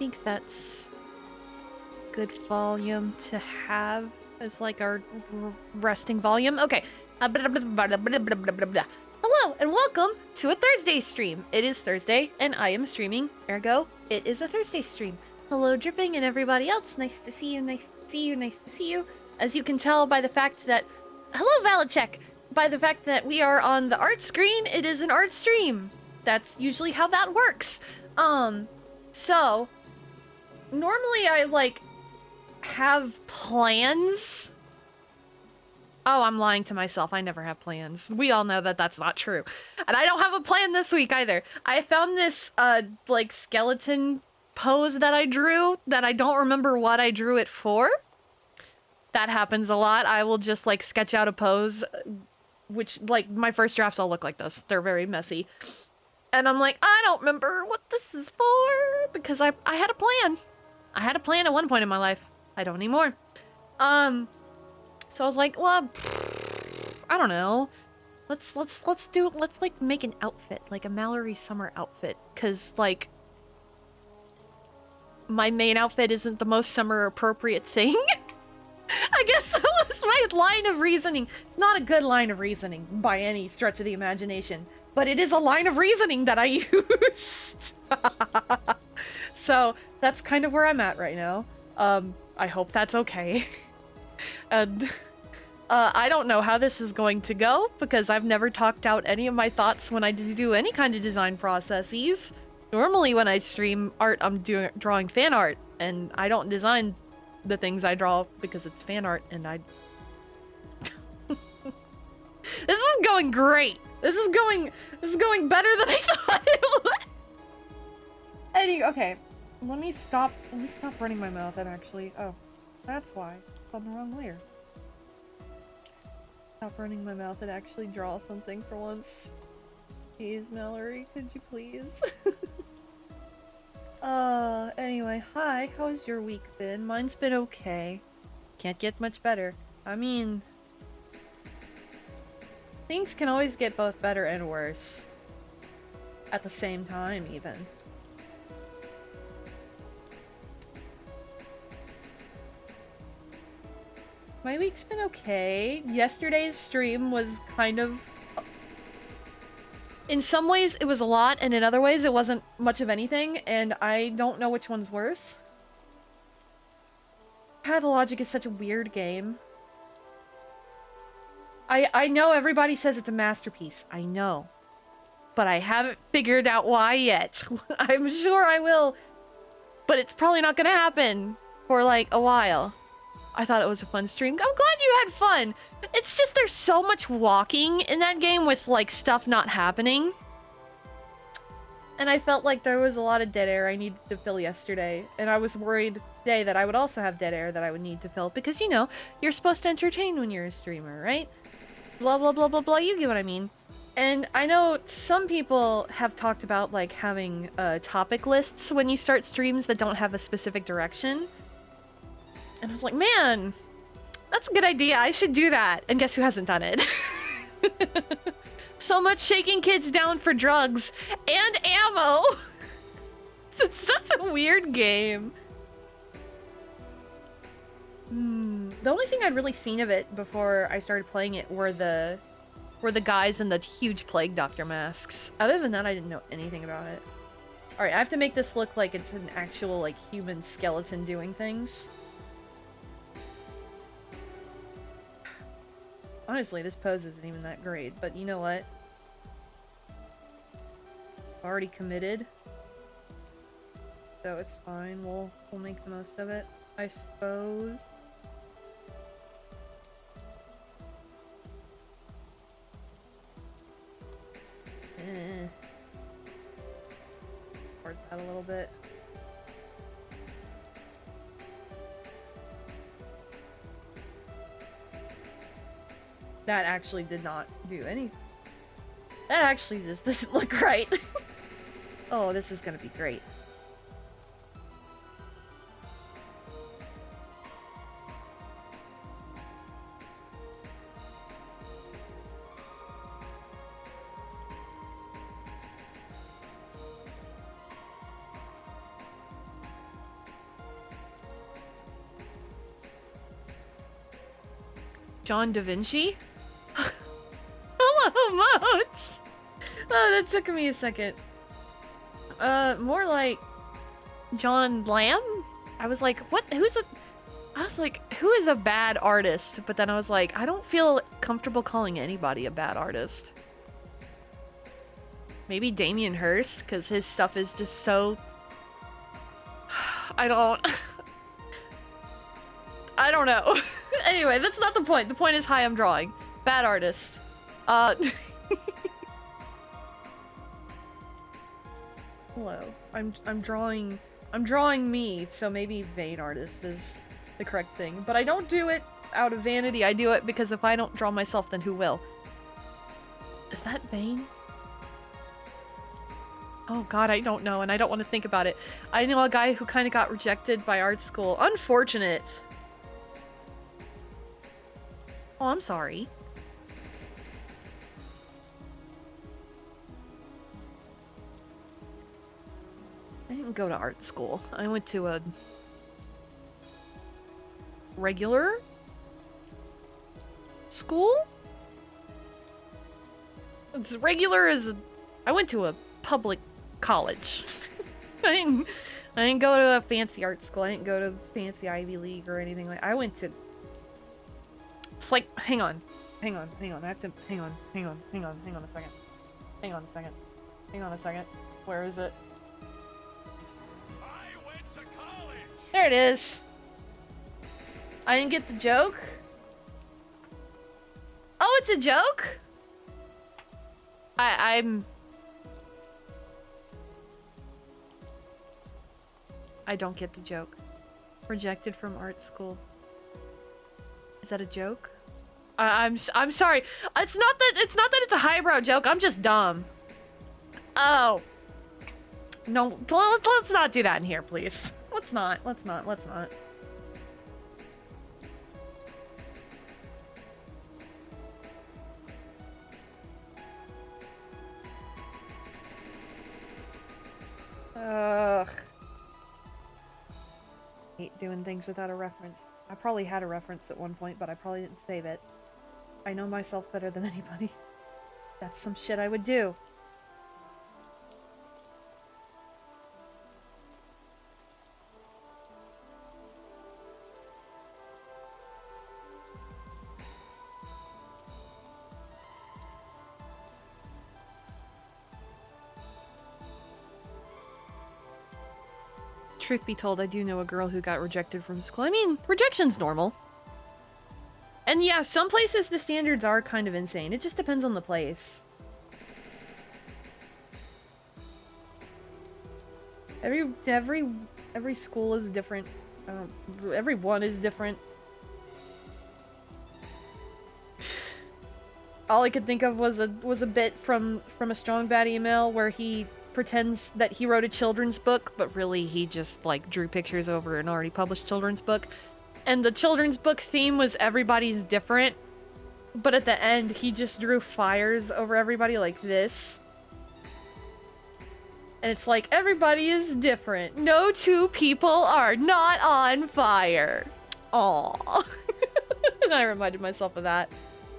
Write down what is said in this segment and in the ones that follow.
think that's good volume to have as like our resting volume. Okay. Hello and welcome to a Thursday stream. It is Thursday and I am streaming, ergo it is a Thursday stream. Hello Dripping and everybody else. Nice to see you, nice to see you, nice to see you. As you can tell by the fact that... Hello Valachek! By the fact that we are on the art screen, it is an art stream. That's usually how that works. So... Normally I, like, have plans. Oh, I'm lying to myself. I never have plans. We all know that that's not true. And I don't have a plan this week either. I found this, like, skeleton pose that I drew that I don't remember what I drew it for. That happens a lot. I will just, like, sketch out a pose, which, like, my first drafts all look like this. They're very messy. And I'm like, I don't remember what this is for, because I had a plan. I had a plan at one point in my life. I don't anymore. So I was like, well, I don't know. Let's like make an outfit, like a Mallory Summer outfit, cause like my main outfit isn't the most summer appropriate thing. I guess that was my line of reasoning. It's not a good line of reasoning by any stretch of the imagination, but it is a line of reasoning that I used. So that's kind of where I'm at right now. I hope that's okay. And I don't know how this is going to go because I've never talked out any of my thoughts when I do any kind of design processes. Normally when I stream art, I'm drawing fan art, and I don't design the things I draw because it's fan art, and I... This is going great! This is going better than I thought it would! Okay. Let me stop running my mouth and actually... Oh, that's why. It's on the wrong layer. Stop running my mouth and actually draw something for once. Jeez, Mallory, could you please? Anyway, hi, how's your week been? Mine's been okay. Can't get much better. I mean... Things can always get both better and worse. At the same time, even. My week's been okay. Yesterday's stream was kind of... In some ways, it was a lot, and in other ways, it wasn't much of anything, and I don't know which one's worse. Pathologic is such a weird game. I know everybody says it's a masterpiece. I know. But I haven't figured out why yet. I'm sure I will. But it's probably not gonna happen for, like, a while. I thought it was a fun stream. I'm glad you had fun. It's just there's so much walking in that game with, like, stuff not happening. And I felt like there was a lot of dead air I needed to fill yesterday. And I was worried today that I would also have dead air that I would need to fill. Because, you know, you're supposed to entertain when you're a streamer, right? Blah, blah, blah, blah, blah. You get what I mean. And I know some people have talked about, like, having topic lists when you start streams that don't have a specific direction. And I was like, man, that's a good idea. I should do that. And guess who hasn't done it? So much shaking kids down for drugs and ammo. It's such a weird game. The only thing I'd really seen of it before I started playing it were the guys in the huge plague doctor masks. Other than that, I didn't know anything about it. Alright, I have to make this look like it's an actual, like, human skeleton doing things. Honestly, this pose isn't even that great, but you know what? Already committed. So it's fine, we'll make the most of it, I suppose. Work that a little bit. That actually did not do anything. That actually just doesn't look right. Oh, this is gonna be great. John Da Vinci? Hello, emotes! Oh, that took me a second. More like John Lamb? I was like, what? I was like, who is a bad artist? But then I was like, I don't feel comfortable calling anybody a bad artist. Maybe Damien Hirst, because his stuff is just so... I don't know. Anyway, that's not the point. The point is, hi, I'm drawing. Bad artist. Hello. I'm drawing me, so maybe vain artist is the correct thing. But I don't do it out of vanity. I do it because if I don't draw myself, then who will? Is that vain? Oh god, I don't know, and I don't want to think about it. I know a guy who kind of got rejected by art school. Unfortunate. Oh, I'm sorry. I didn't go to art school. I went to a regular school? It's regular as I went to a public college. I didn't go to a fancy art school. I didn't go to fancy Ivy League or anything like. I went to. It's like, hang on. I have to hang on a second. Hang on a second. Where is it? I went to college. There it is. I didn't get the joke. Oh, it's a joke? I don't get the joke. Rejected from art school. Is that a joke? I'm sorry. It's not that it's a highbrow joke. I'm just dumb. Oh. No, let's not do that in here, please. Let's not. Ugh. Hate doing things without a reference. I probably had a reference at one point, but I probably didn't save it. I know myself better than anybody. That's some shit I would do. Truth be told, I do know a girl who got rejected from school. I mean, rejection's normal. And yeah, some places the standards are kind of insane. It just depends on the place. Every school is different. Everyone is different. All I could think of was a bit from a Strong Bad email where he pretends that he wrote a children's book, but really he just like drew pictures over an already published children's book. And the children's book theme was everybody's different, but at the end he just drew fires over everybody like this. And it's like, everybody is different. No two people are not on fire. Aww. And I reminded myself of that.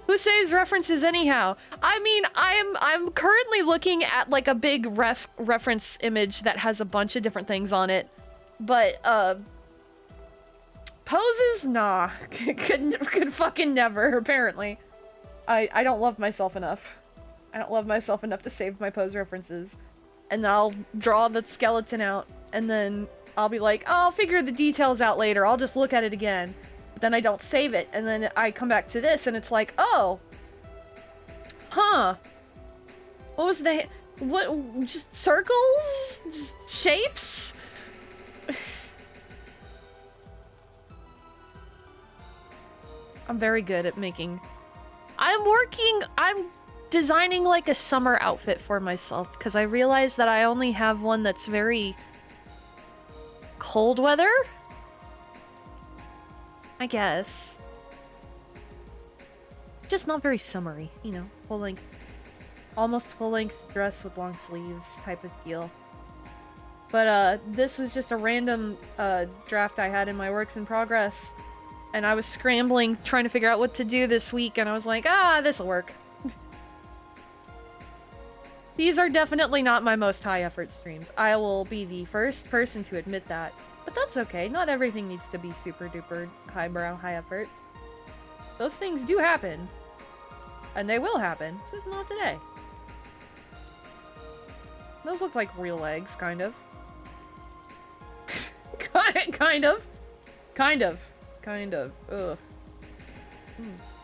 Who saves references anyhow? I mean, I'm currently looking at like a big reference image that has a bunch of different things on it. But poses? Nah. could fucking never, apparently. I don't love myself enough. I don't love myself enough to save my pose references. And I'll draw the skeleton out, and then I'll be like, oh, I'll figure the details out later. I'll just look at it again. Then I don't save it, and then I come back to this, and it's like, oh, huh, what was the, what, just circles? Just shapes? I'm very good at making, I'm designing like a summer outfit for myself, because I realized that I only have one that's very cold weather? I guess. Just not very summery, you know, full length, almost full length dress with long sleeves type of feel. But this was just a random draft I had in my works in progress, And I was scrambling, trying to figure out what to do this week, and I was like, this'll work. These are definitely not my most high-effort streams. I will be the first person to admit that. But that's okay. Not everything needs to be super-duper highbrow, high-effort. Those things do happen. And they will happen. Just not today. Those look like real legs, kind of. Kind of. Kind of. Ugh.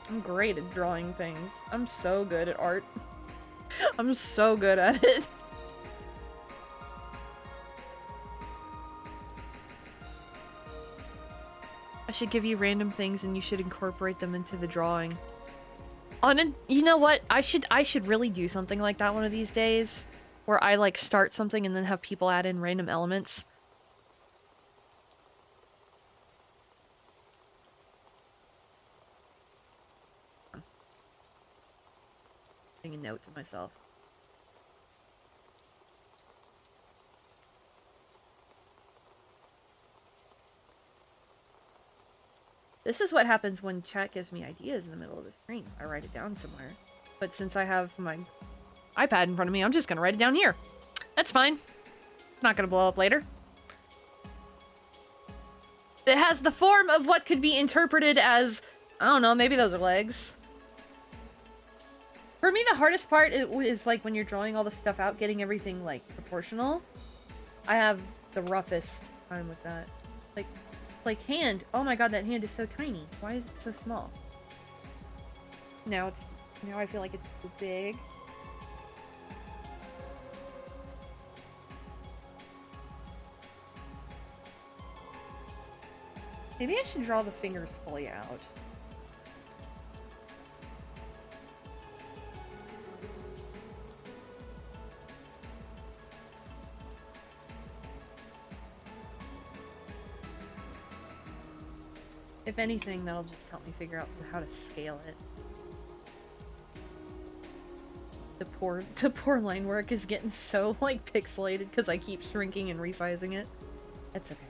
I'm great at drawing things. I'm so good at art. I'm so good at it. I should give you random things and you should incorporate them into the drawing. You know what? I should really do something like that one of these days. Where I, like, start something and then have people add in random elements. A note to myself. This is what happens when chat gives me ideas in the middle of the stream. I write it down somewhere. But since I have my iPad in front of me, I'm just gonna write it down here. That's fine. It's not gonna blow up later. It has the form of what could be interpreted as, I don't know, maybe those are legs. For me, the hardest part is like when you're drawing all the stuff out, getting everything like proportional. I have the roughest time with that. Like hand. Oh my god, that hand is so tiny. Why is it so small? Now I feel like it's too big. Maybe I should draw the fingers fully out. If anything, that'll just help me figure out how to scale it. The poor line work is getting so, like, pixelated because I keep shrinking and resizing it. That's okay.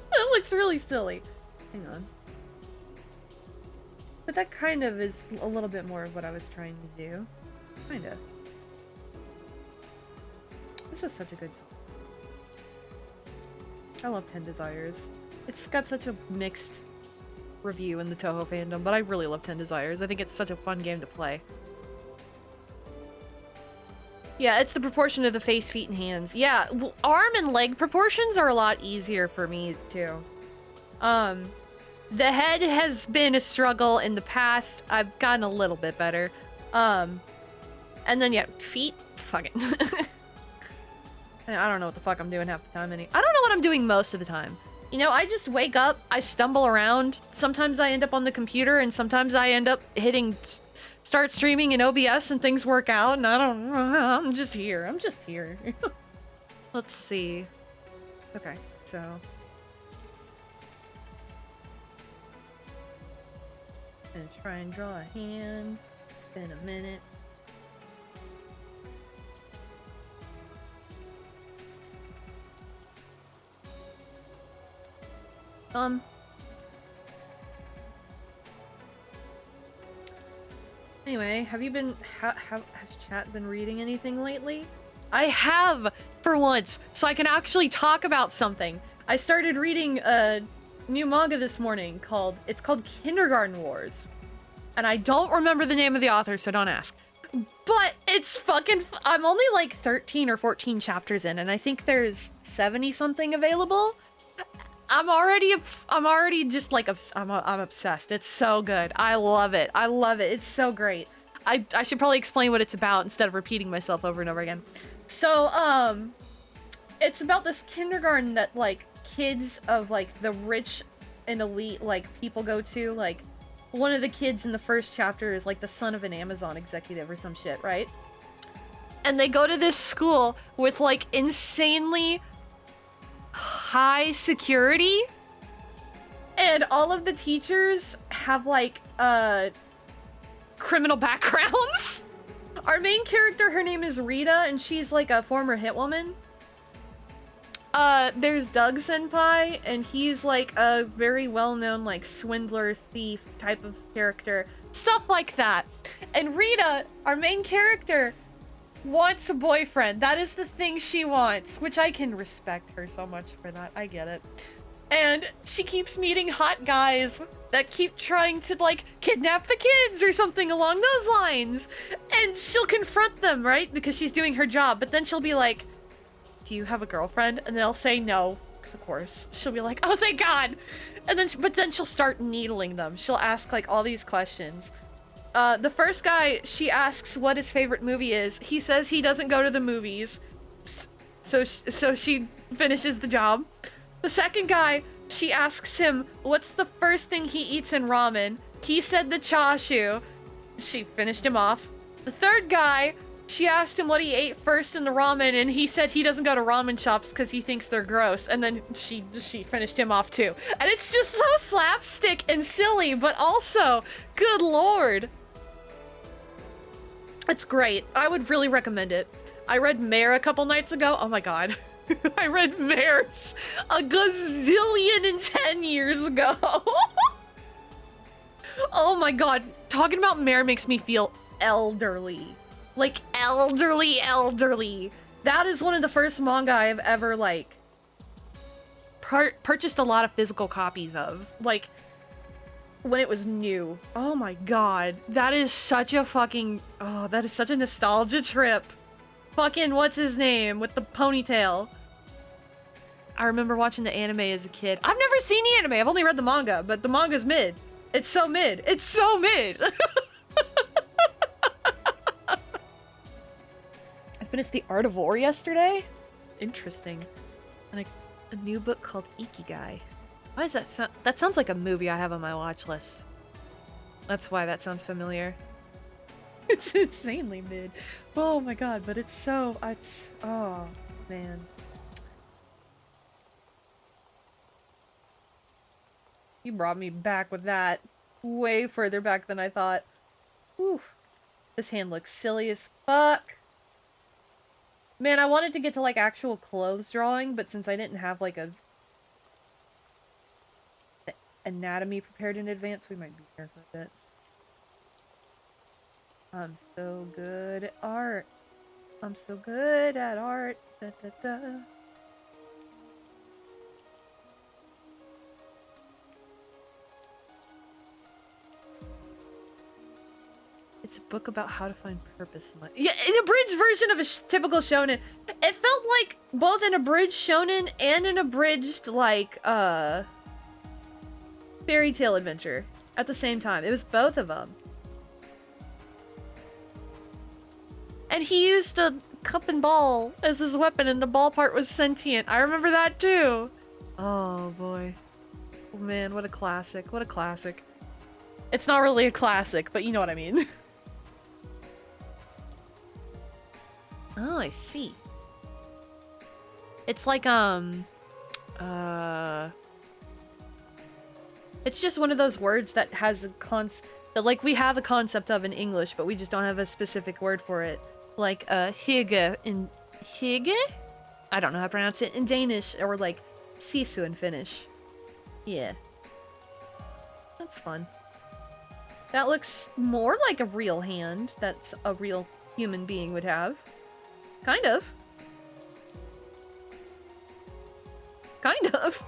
That looks really silly. Hang on. But that kind of is a little bit more of what I was trying to do. Kinda. This is such a good song. I love 10 Desires. It's got such a mixed review in the Touhou fandom, but I really love 10 Desires. I think it's such a fun game to play. Yeah, it's the proportion of the face, feet, and hands. Yeah, arm and leg proportions are a lot easier for me, too. The head has been a struggle in the past. I've gotten a little bit better. And then, yeah, feet? Fuck it. I don't know what the fuck I'm doing half the time. I don't know what I'm doing most of the time. You know, I just wake up, I stumble around. Sometimes I end up on the computer, and sometimes I end up hitting start streaming in OBS and things work out, and I don't know. I'm just here. I'm just here. Let's see. Okay, so... gonna try and draw a hand. It's been a minute. Anyway, have you been... has chat been reading anything lately? I have, for once, so I can actually talk about something. I started reading a new manga this morning it's called Kindergarten Wars. And I don't remember the name of the author, so don't ask. But it's fucking... I'm only like 13 or 14 chapters in, and I think there's 70-something available. I'm already just like, I'm obsessed. It's so good. I love it. I love it. It's so great. I should probably explain what it's about instead of repeating myself over and over again. So, it's about this kindergarten that, like, kids of, like, the rich and elite, like, people go to. Like, one of the kids in the first chapter is, like, the son of an Amazon executive or some shit, right? and they go to this school with like insanely high security, and all of the teachers have like criminal backgrounds. Our main character, her name is Rita, and she's like a former hit woman. There's Doug Senpai, and he's like a very well-known like swindler, thief type of character. Stuff like that. And Rita, our main character, wants a boyfriend. That is the thing she wants, which I can respect her so much for that. I get it. And she keeps meeting hot guys that keep trying to, like, kidnap the kids or something along those lines. And she'll confront them, right? Because she's doing her job. But then she'll be like, do you have a girlfriend? And they'll say no. Because, of course. She'll be like, oh, thank God. And then, but then she'll start needling them. She'll ask, like, all these questions. The first guy, she asks what his favorite movie is. He says he doesn't go to the movies. So she finishes the job. The second guy, she asks him, what's the first thing he eats in ramen? He said the chashu. She finished him off. The third guy, she asked him what he ate first in the ramen, and he said he doesn't go to ramen shops because he thinks they're gross. And then she finished him off too. And it's just so slapstick and silly, but also, good lord. It's great. I would really recommend it. I read Mare a couple nights ago. Oh my god. I read Mares a gazillion and 10 years ago. Oh my god. Talking about Mare makes me feel elderly. Like, elderly. That is one of the first manga I've ever, like, purchased a lot of physical copies of. Like, when it was new. Oh my god. That is such a fucking... Oh, that is such a nostalgia trip. Fucking, what's his name? With the ponytail. I remember watching the anime as a kid. I've never seen the anime. I've only read the manga, but the manga's mid. It's so mid. It's so mid. I finished The Art of War yesterday. Interesting. And a new book called Ikigai. Why does that sound? That sounds like a movie I have on my watch list. That's why that sounds familiar. It's insanely mid. Oh my god, but it's so... It's... Oh, man. You brought me back with that. Way further back than I thought. Whew. This hand looks silly as fuck. Man, I wanted to get to, like, actual clothes drawing, but since I didn't have, like, a... anatomy prepared in advance, we might be here for a bit. I'm so good at art. I'm so good at art. Da, da, da. It's a book about how to find purpose in life. Yeah, an abridged version of a typical shonen. It felt like both an abridged shonen and an abridged, like, fairy tale adventure at the same time. It was both of them. And he used a cup and ball as his weapon, and the ball part was sentient. I remember that too. Oh boy. Oh man, what a classic. What a classic. It's not really a classic, but you know what I mean. Oh, I see. It's like, it's just one of those words that has a that, like, we have a concept of in English, but we just don't have a specific word for it. Like, hygge in... Hygge? I don't know how to pronounce it in Danish, or, like, sisu in Finnish. Yeah. That's fun. That looks more like a real hand that's a real human being would have. Kind of. Kind of.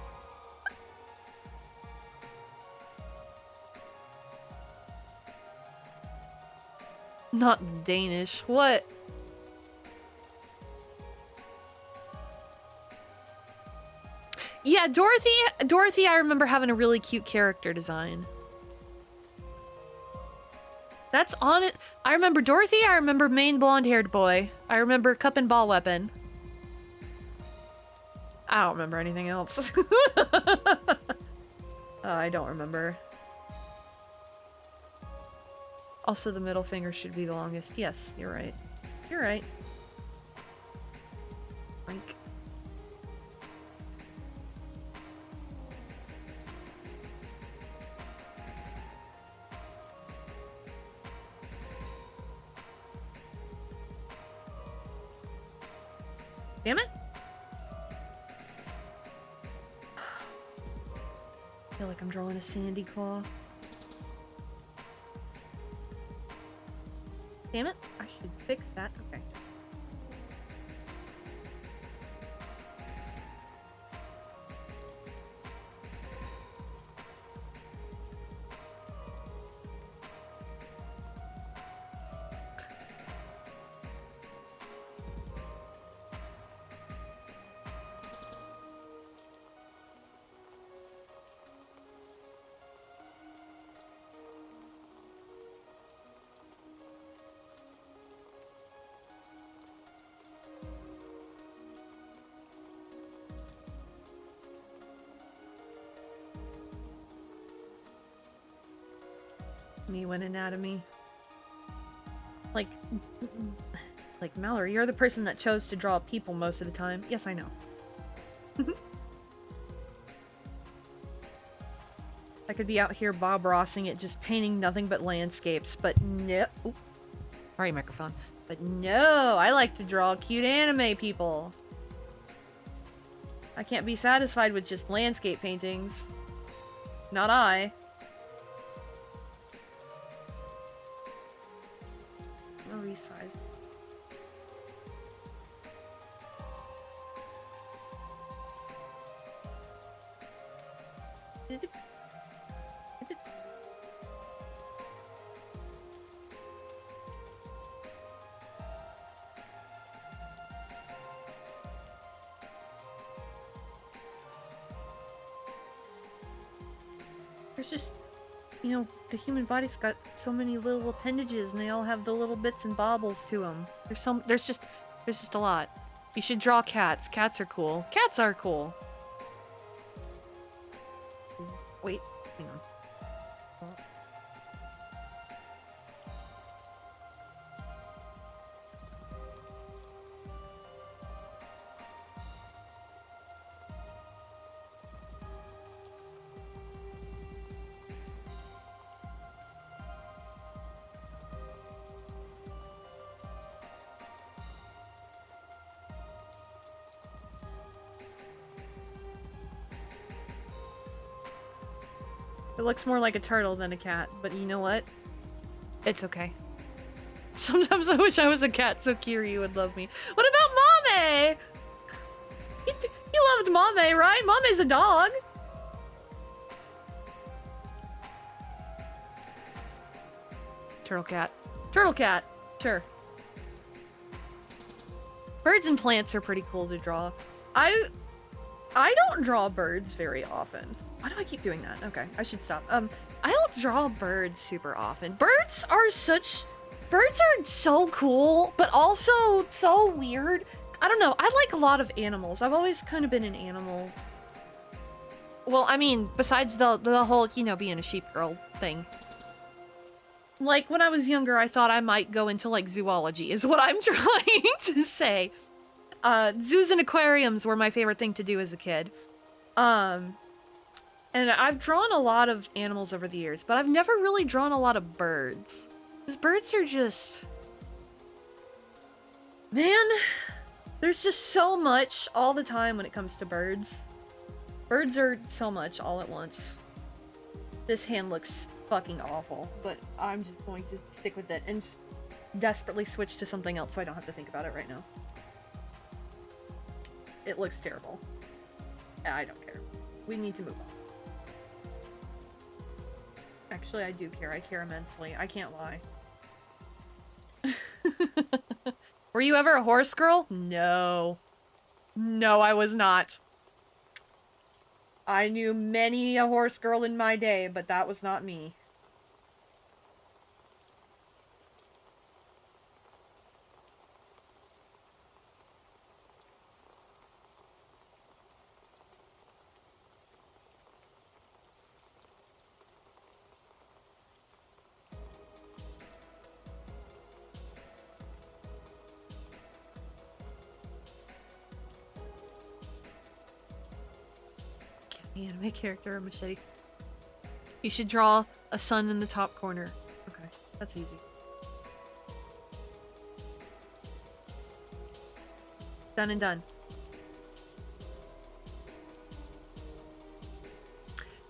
Not Danish. What? Yeah, Dorothy, I remember having a really cute character design. That's on it. I remember Dorothy, I remember main blonde-haired boy. I remember cup and ball weapon. I don't remember anything else. I don't remember. Also, the middle finger should be the longest. Yes, you're right. You're right. Frank. Damn it! I feel like I'm drawing a sandy claw. Damn it! I should fix that. Okay. Me when anatomy. Like Mallory, you're the person that chose to draw people most of the time. Yes, I know. I could be out here Bob Rossing it, just painting nothing but landscapes, but no. Oop. Sorry, microphone. But no, I like to draw cute anime people. I can't be satisfied with just landscape paintings. Not I. I'll resize. There's just, you know, the human body's got so many little appendages, and they all have the little bits and bobbles to them. There's just a lot. You should draw cats. Cats are cool. Cats are cool. Wait, hang on. It looks more like a turtle than a cat, but you know what? It's okay. Sometimes I wish I was a cat so Kiryu would love me. What about Mame? You loved Mame, right? Mame's a dog. Turtle cat. Turtle cat. Sure. Birds and plants are pretty cool to draw. I don't draw birds very often. Why do I keep doing that? Okay, I should stop. I don't draw birds super often. Birds are so cool, but also so weird. I don't know. I like a lot of animals. I've always kind of been an animal. Well, I mean, besides the whole, you know, being a sheep girl thing. Like, when I was younger, I thought I might go into, like, zoology, is what I'm trying to say. Zoos and aquariums were my favorite thing to do as a kid. And I've drawn a lot of animals over the years, but I've never really drawn a lot of birds. Because birds are just... Man, there's just so much all the time when it comes to birds. Birds are so much all at once. This hand looks fucking awful, but I'm just going to stick with it and just desperately switch to something else so I don't have to think about it right now. It looks terrible. I don't care. We need to move on. Actually, I do care. I care immensely. I can't lie. Were you ever a horse girl? No. No, I was not. I knew many a horse girl in my day, but that was not me. Anime character or machete. You should draw a sun in the top corner. Okay, that's easy. Done and done.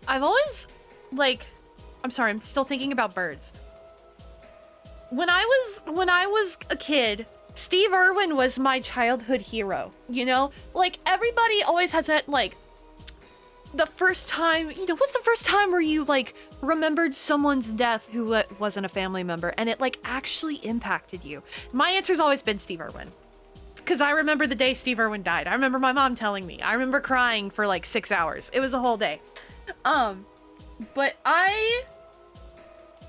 I've always, like, I'm sorry, I'm still thinking about birds. When I was a kid, Steve Irwin was my childhood hero, you know? Like, everybody always has that, like, the first time, you know, what's the first time where you, like, remembered someone's death who wasn't a family member and it, like, actually impacted you? My answer's always been Steve Irwin. Because I remember the day Steve Irwin died. I remember my mom telling me. I remember crying for, like, 6 hours. It was a whole day. But I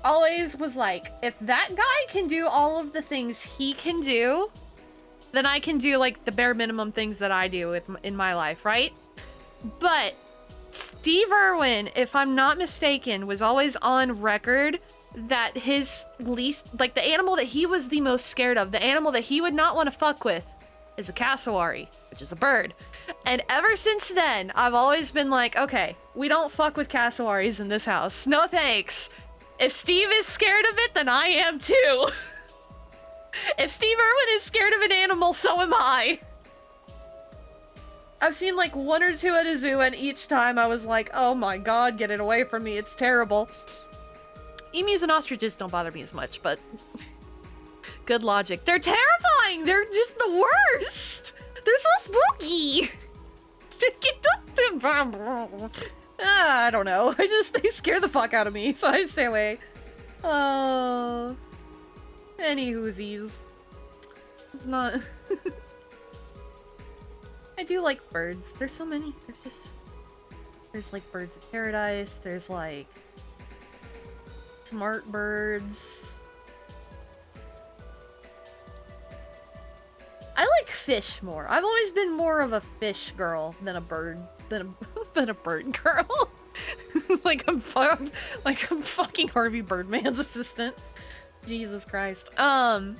always was like, if that guy can do all of the things he can do, then I can do, like, the bare minimum things that I do in my life, right? But Steve Irwin, if I'm not mistaken, was always on record that his least, like, the animal that he was the most scared of, the animal that he would not want to fuck with, is a cassowary, which is a bird. And ever since then, I've always been like, okay, we don't fuck with cassowaries in this house. No thanks. If Steve is scared of it, then I am too. If Steve Irwin is scared of an animal, so am I. I've seen like 1 or 2 at a zoo, and each time I was like, oh my god, get it away from me, it's terrible. Emus and ostriches don't bother me as much, but good logic. They're terrifying! They're just the worst! They're so spooky! I don't know. They scare the fuck out of me, so I stay away. Oh. Any whoosies. It's not... I do like birds. There's so many. There's like birds of paradise. There's like... smart birds. I like fish more. I've always been more of a fish girl than a bird than a bird girl. like I'm fucking Harvey Birdman's assistant. Jesus Christ. Okay.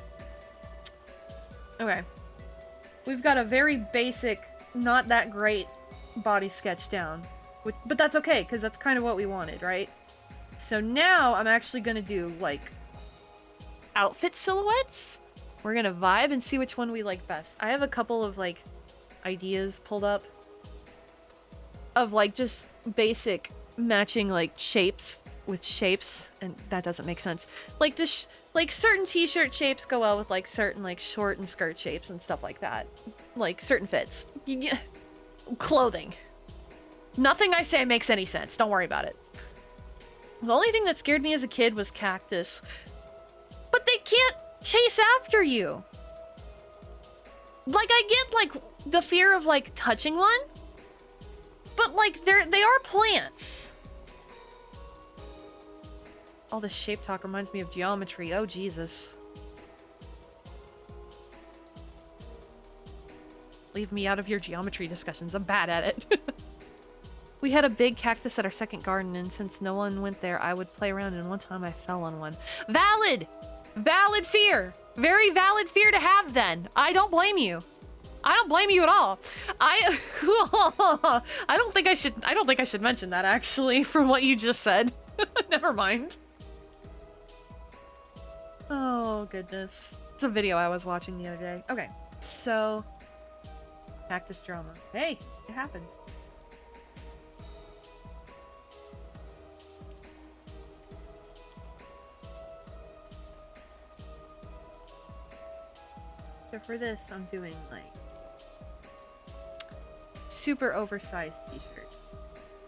We've got a very basic, not that great body sketch down. But that's okay, because that's kind of what we wanted, right? So now I'm actually gonna do like outfit silhouettes. We're gonna vibe and see which one we like best. I have a couple of like ideas pulled up of like just basic matching like shapes with shapes, and that doesn't make sense. Like just like certain t-shirt shapes go well with like certain like short and skirt shapes and stuff like that. Like certain fits. Clothing. Nothing I say makes any sense. Don't worry about it. The only thing that scared me as a kid was cactus. But they can't chase after you. Like, I get, like, the fear of, like, touching one. But, like, they are plants. All this shape talk reminds me of geometry. Oh, Jesus. Leave me out of your geometry discussions. I'm bad at it. We had a big cactus at our second garden, and since no one went there, I would play around, and one time I fell on one. Valid! Valid fear! Very valid fear to have, then. I don't blame you. I don't blame you at all. I don't think I should mention that, actually, from what you just said. Never mind. Oh, goodness. It's a video I was watching the other day. Okay, so... cactus drama. Hey, it happens. So for this, I'm doing, like, super oversized t-shirt.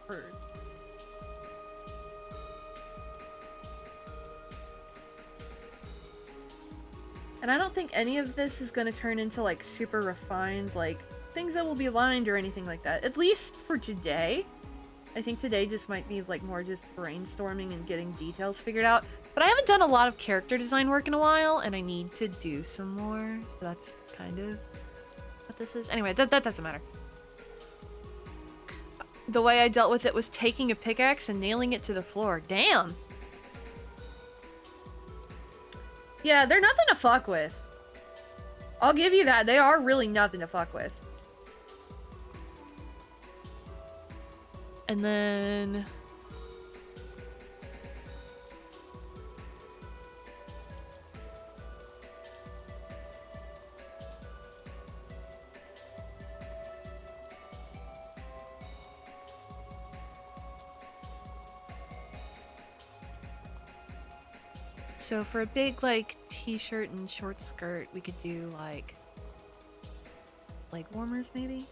Bird. And I don't think any of this is going to turn into, like, super refined, like, things that will be lined or anything like that. At least for today. I think today just might be, like, more just brainstorming and getting details figured out. But I haven't done a lot of character design work in a while, and I need to do some more. So that's kind of what this is. Anyway, that doesn't matter. The way I dealt with it was taking a pickaxe and nailing it to the floor. Damn! Yeah, they're nothing to fuck with. I'll give you that. They are really nothing to fuck with. And then... So for a big, like, t-shirt and short skirt, we could do, like, leg warmers, maybe?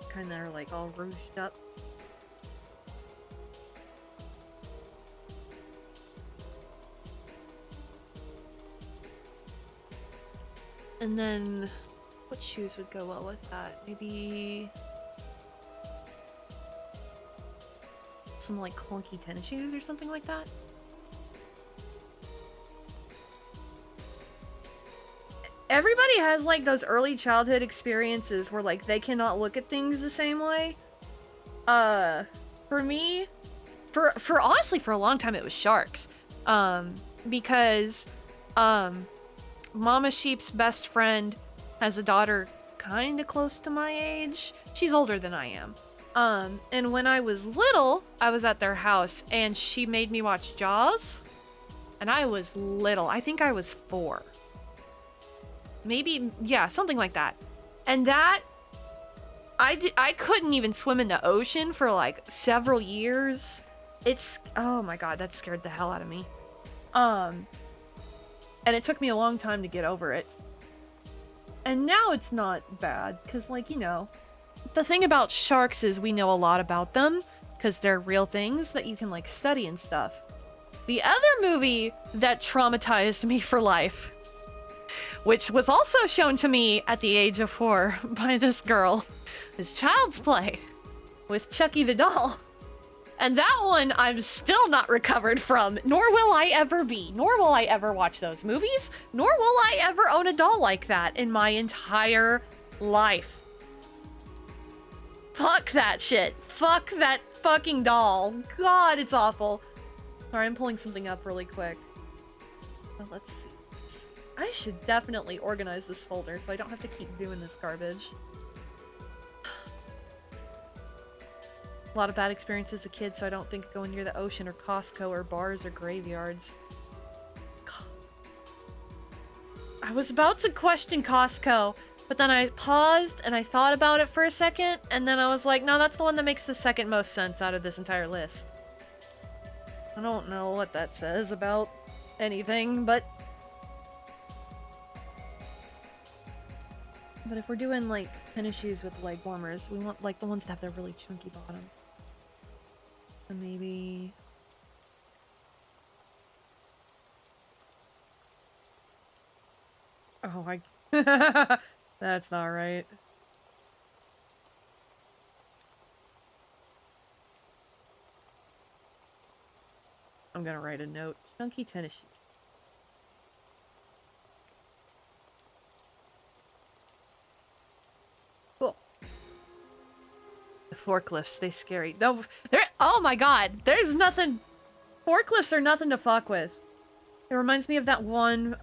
Kind of are, like, all rouged up. And then... what shoes would go well with that? Maybe some like clunky tennis shoes or something like that? Everybody has like those early childhood experiences where like they cannot look at things the same way. For me, for honestly for a long time it was sharks. Because Mama Sheep's best friend has a daughter kind of close to my age. She's older than I am. And when I was little, I was at their house and she made me watch Jaws. And I was little. I think I was 4. Maybe, yeah, something like that. And that, I couldn't even swim in the ocean for like several years. Oh my god, that scared the hell out of me. And it took me a long time to get over it. And now it's not bad, because, like, you know, the thing about sharks is we know a lot about them, because they're real things that you can, like, study and stuff. The other movie that traumatized me for life, which was also shown to me at the age of 4 by this girl, is Child's Play with Chucky the doll. And that one I'm still not recovered from, nor will I ever be. Nor will I ever watch those movies, nor will I ever own a doll like that in my entire life. Fuck that shit. Fuck that fucking doll. God, it's awful. Sorry, I'm pulling something up really quick. Oh, let's see. I should definitely organize this folder so I don't have to keep doing this garbage. A lot of bad experiences as a kid, so I don't think going near the ocean or Costco or bars or graveyards. I was about to question Costco, but then I paused and I thought about it for a second, and then I was like, no, that's the one that makes the second most sense out of this entire list. I don't know what that says about anything, but if we're doing, like, tennis shoes with leg warmers, we want, like, the ones that have the really chunky bottoms. So maybe... oh, that's not right. I'm gonna write a note. Chunky tennis shoes. Cool. The forklifts, they scary. No, oh my god, there's nothing. Forklifts are nothing to fuck with. It reminds me of that one,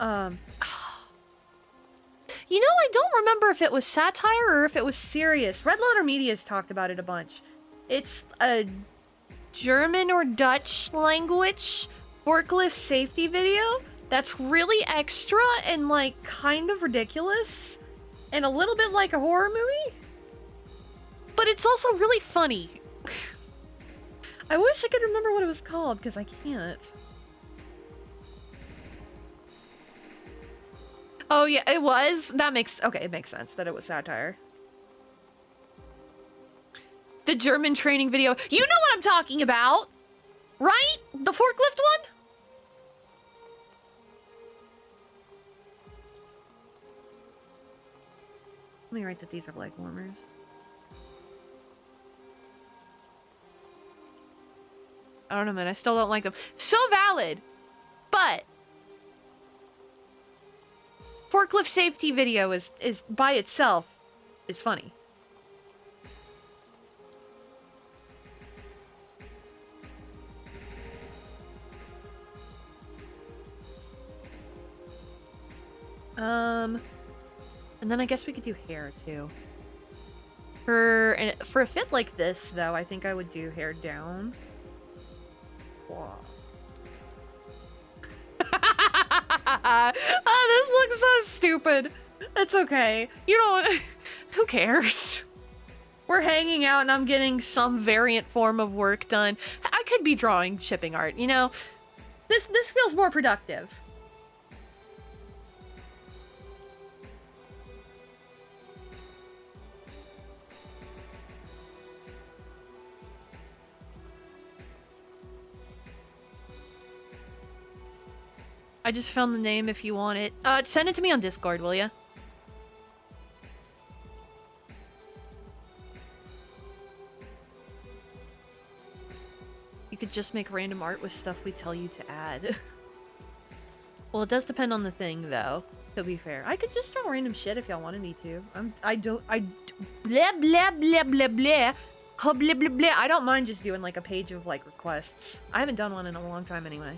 you know, I don't remember if it was satire or if it was serious. Red Letter Media's talked about it a bunch. It's a German or Dutch language forklift safety video that's really extra and, like, kind of ridiculous and a little bit like a horror movie. But it's also really funny. I wish I could remember what it was called, because I can't. Oh yeah, it was? That makes... okay, it makes sense that it was satire. The German training video. You know what I'm talking about! Right? The forklift one? Let me write that these are leg warmers. I don't know, man. I still don't like them. So valid! But... forklift safety video is by itself is funny. And then I guess we could do hair too. For a fit like this, though, I think I would do hair down. Wow. Oh, this looks so stupid. It's okay. You don't... Who cares? We're hanging out and I'm getting some variant form of work done. I could be drawing shipping art, you know? This feels more productive. I just found the name if you want it. Send it to me on Discord, will ya? You could just make random art with stuff we tell you to add. Well, it does depend on the thing, though, to be fair. I could just draw random shit if y'all wanted me to. Blah, blah, blah, blah, blah. Oh, blah, blah, blah. I don't mind just doing, like, a page of, like, requests. I haven't done one in a long time anyway.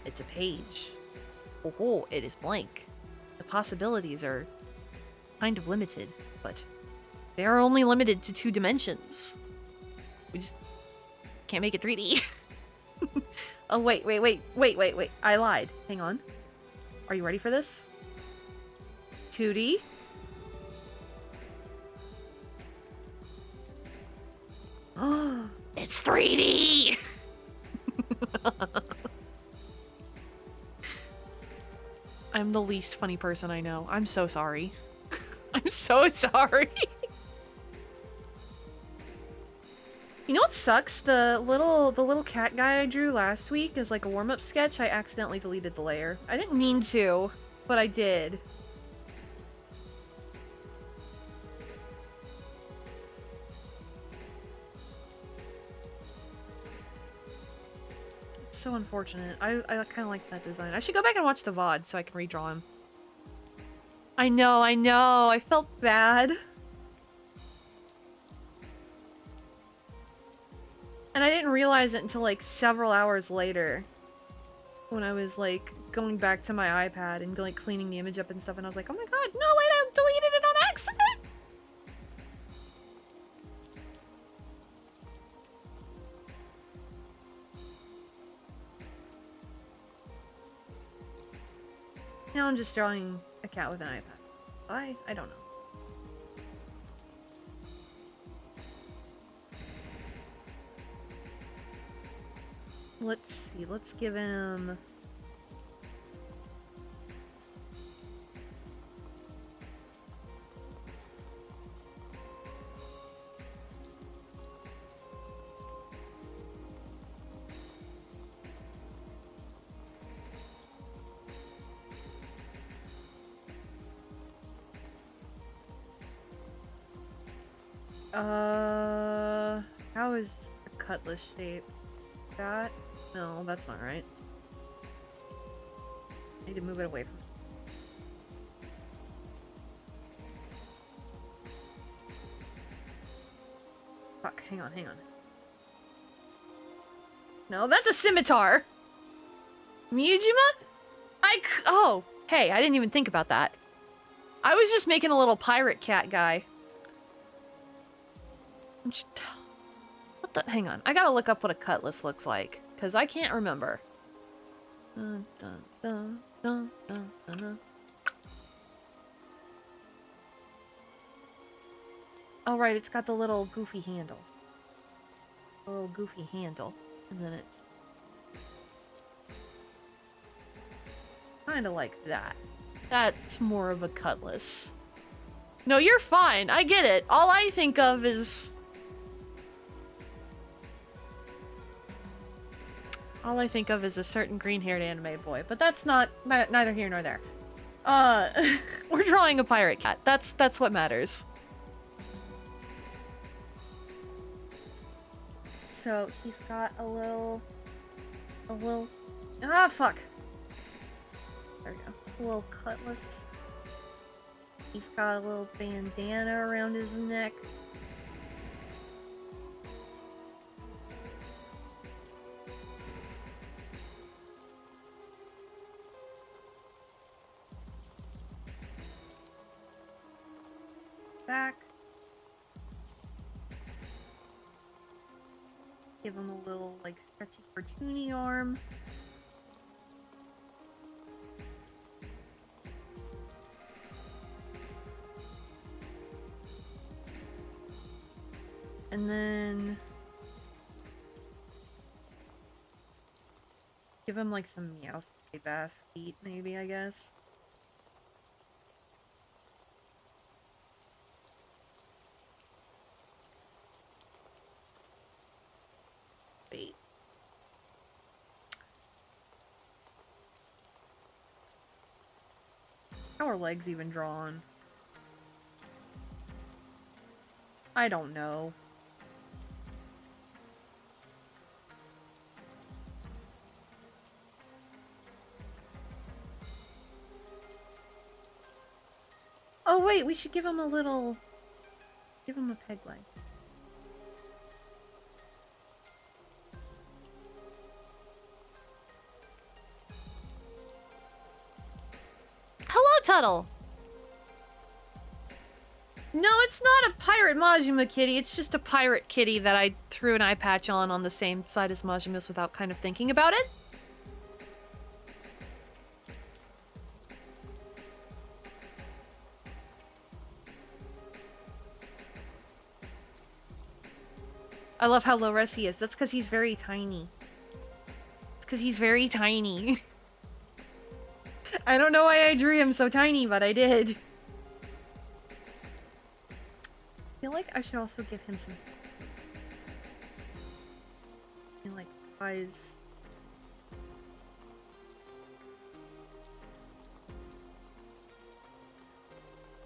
It's a page. Oh, it is blank. The possibilities are kind of limited, but they are only limited to 2 dimensions. We just can't make it 3D. Oh, wait. I lied. Hang on. Are you ready for this? 2D. Oh, it's 3D! I'm the least funny person I know. I'm so sorry. I'm so sorry. You know what sucks? The little cat guy I drew last week is like a warm-up sketch. I accidentally deleted the layer. I didn't mean to, but I did. It's so unfortunate. I kind of like that design. I should go back and watch the VOD so I can redraw him. I know. I felt bad. And I didn't realize it until, like, several hours later. When I was, like, going back to my iPad and, like, cleaning the image up and stuff. And I was like, oh my god, no, wait, I deleted it on accident! Now I'm just drawing a cat with an iPad. Why? I don't know. Let's see, let's give him... how is a cutlass shaped? That? No, that's not right. I need to move it away from... Fuck, hang on. No, that's a scimitar! Miyajima? Oh, hey, I didn't even think about that. I was just making a little pirate cat guy. What the? Hang on. I gotta look up what a cutlass looks like, because I can't remember. Dun, dun, dun, dun, dun, dun, dun. Oh, right, it's got the little goofy handle. A little goofy handle. And then it's... kind of like that. That's more of a cutlass. No, you're fine. I get it. All I think of is... all I think of is a certain green-haired anime boy, but that's not neither here nor there. We're drawing a pirate cat. That's what matters. So he's got a little, ah, fuck. There we go. A little cutlass. He's got a little bandana around his neck. back. Give him a little, like, stretchy, cartoony arm. And then give him like some meow bass feet, maybe, I guess. Wait. How are legs even drawn? I don't know. Oh wait, we should give him a little... Give him a peg leg. Hello, Tuttle! No, it's not a pirate Majima kitty, it's just a pirate kitty that I threw an eye patch on the same side as Majima's without kind of thinking about it. I love how low res he is. That's because he's very tiny. It's because he's very tiny. I don't know why I drew him so tiny, but I did. I feel like I should also give him some... like, eyes...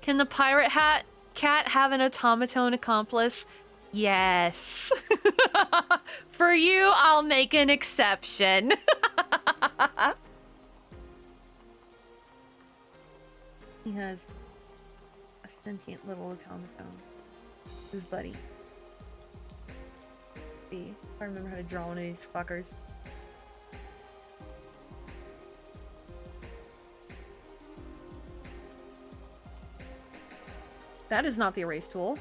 Can the pirate cat have an automaton accomplice? Yes. For you, I'll make an exception. He has a sentient little automaton. His buddy. See if I remember how to draw one of these fuckers. That is not the erase tool.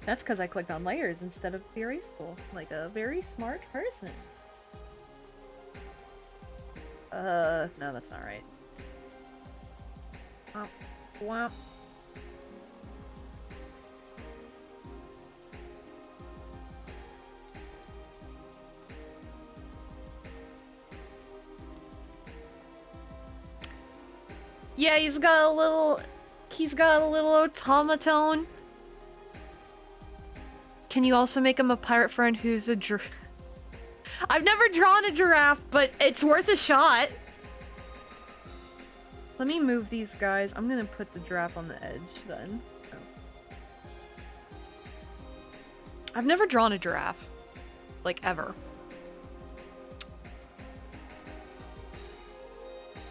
That's because I clicked on layers instead of the erase tool. Like a very smart person. No, that's not right. Womp. Womp. Yeah, he's got a little automaton. Can you also make him a pirate friend who's a giraffe? I've never drawn a giraffe, but it's worth a shot. Let me move these guys. I'm gonna put the giraffe on the edge then. Oh. I've never drawn a giraffe. Like, ever.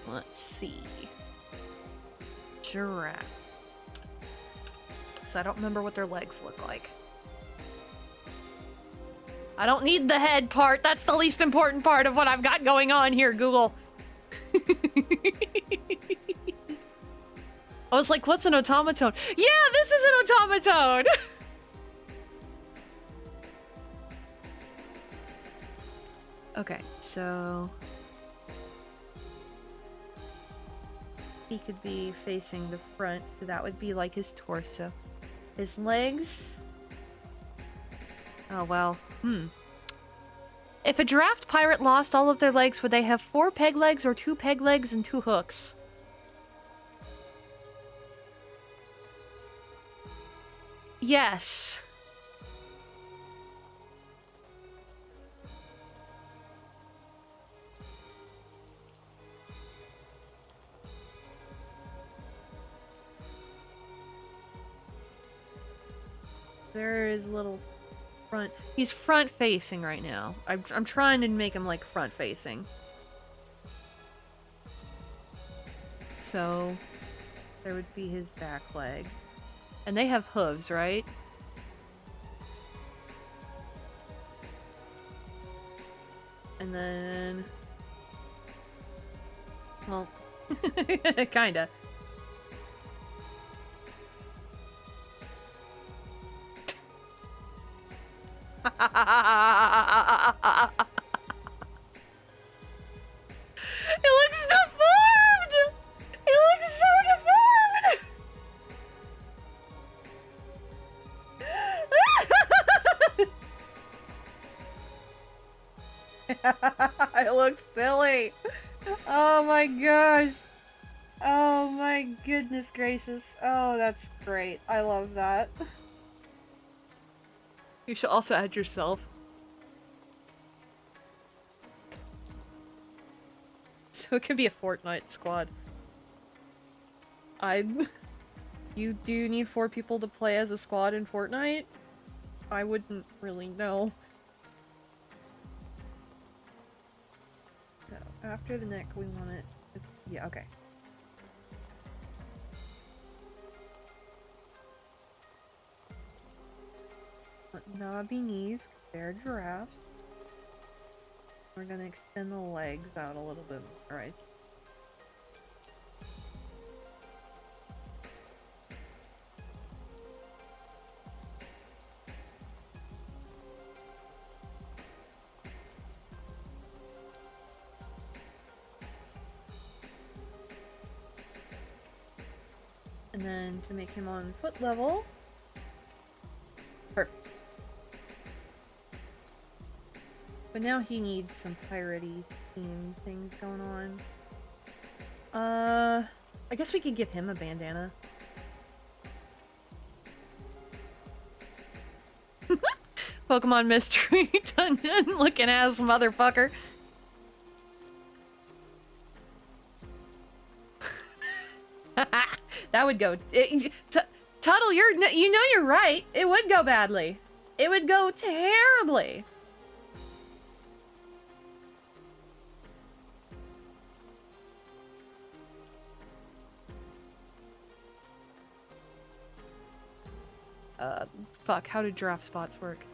Let's see. Giraffe. So I don't remember what their legs look like. I don't need the head part. That's the least important part of what I've got going on here, Google. I was like, what's an automaton? Yeah, this is an automaton! Okay, so... he could be facing the front, so that would be like his torso. His legs... oh, well. If a giraffe pirate lost all of their legs, would they have 4 peg legs or 2 peg legs and 2 hooks? Yes. There is little front. He's front facing right now. I'm trying to make him like front facing. So there would be his back leg. And they have hooves, right? And then... well, kinda. looks deformed! It looks so deformed! It looks silly. Oh my gosh. Oh my goodness gracious. Oh, that's great. I love that. You should also add yourself. So it can be a Fortnite squad. You do need 4 people to play as a squad in Fortnite? I wouldn't really know. So, after the neck, we want it... Yeah, okay. Knobby knees, they're giraffes. We're gonna extend the legs out a little bit more, right? And then to make him on foot level. Perfect. But now he needs some piratey theme things going on. I guess we could give him a bandana. Pokemon Mystery Dungeon looking ass motherfucker. That would go. Tuttle, you know you're right. It would go badly. It would go terribly. Fuck, how do drop spots work?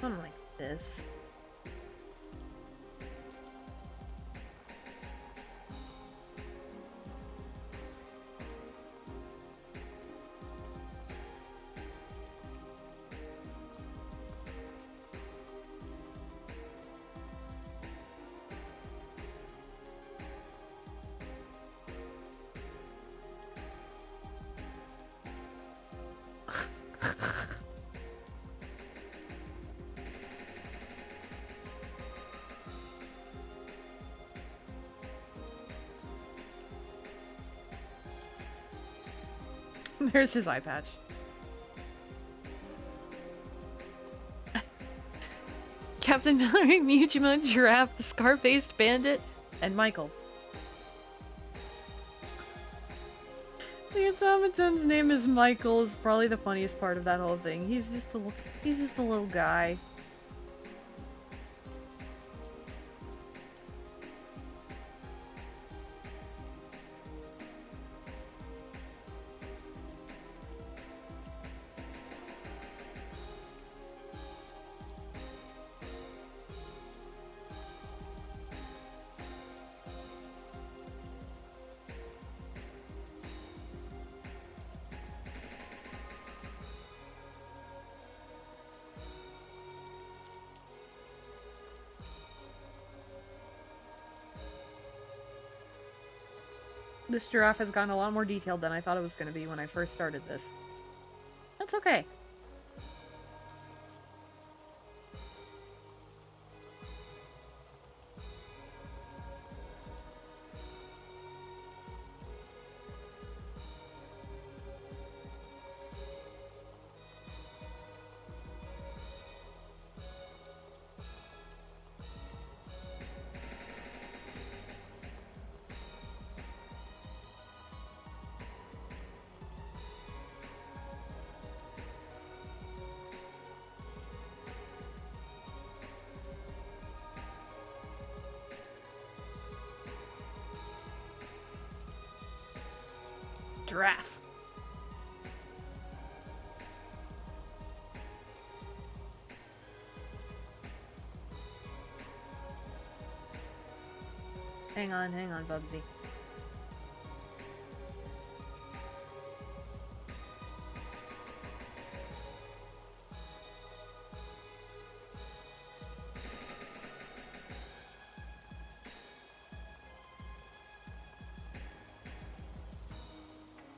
Something like this. There's his eye patch. Captain Mallory, Mewtwo, Giraffe, the Scar-faced Bandit, and Michael. The automaton's name is Michael is probably the funniest part of that whole thing. He's just a little guy. This giraffe has gotten a lot more detailed than I thought it was going to be when I first started this. That's okay. Giraffe. Hang on, Bubsy.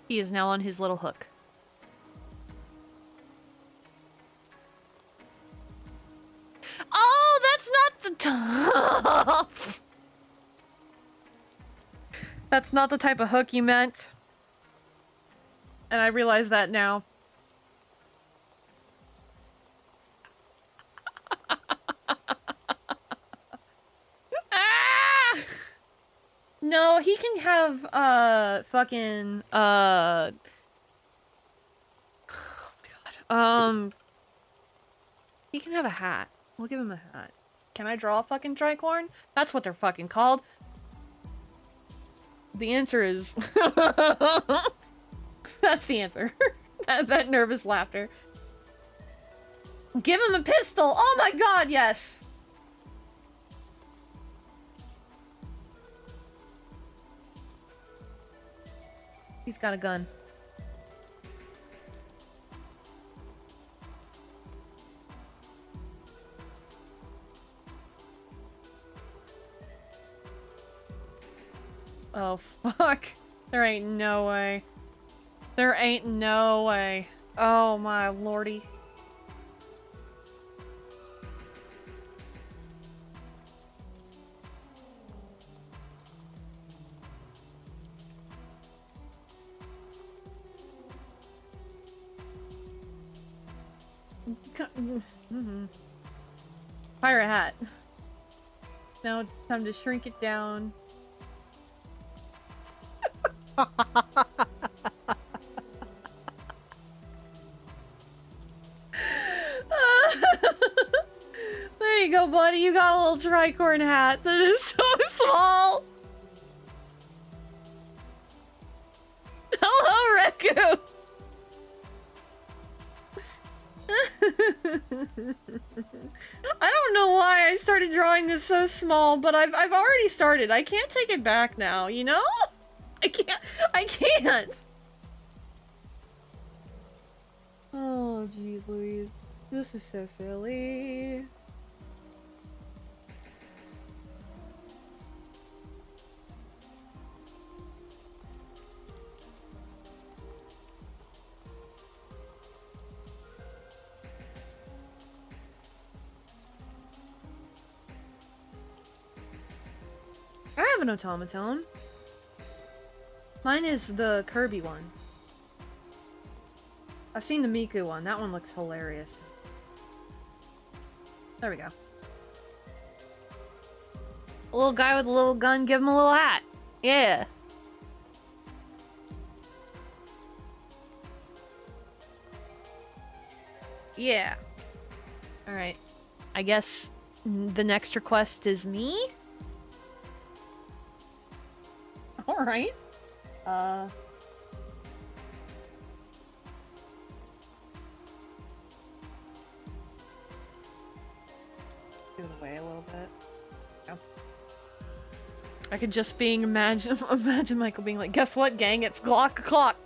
He is now on his little hook. Oh, that's not the top. That's not the type of hook you meant. And I realize that now. Ah! No, he can have, fucking, oh god. He can have a hat. We'll give him a hat. Can I draw a fucking tricorn? That's what they're fucking called. The answer is... That's the answer. that nervous laughter. Give him a pistol! Oh my god, yes! He's got a gun. Oh, fuck. There ain't no way. There ain't no way. Oh, my lordy. Pirate hat. Now it's time to shrink it down. There you go, buddy. You got a little tricorn hat that is so small. Hello, Reku. I don't know why I started drawing this so small, but I've already started. I can't take it back now, you know? I can't! Oh, jeez Louise. This is so silly. I have an automaton. Mine is the Kirby one. I've seen the Miku one. That one looks hilarious. There we go. A little guy with a little gun, give him a little hat. Yeah. Yeah. Alright. I guess the next request is me? Alright. Give it away a little bit. Oh. I could just imagine Michael being like, guess what, gang? It's Glock o'clock.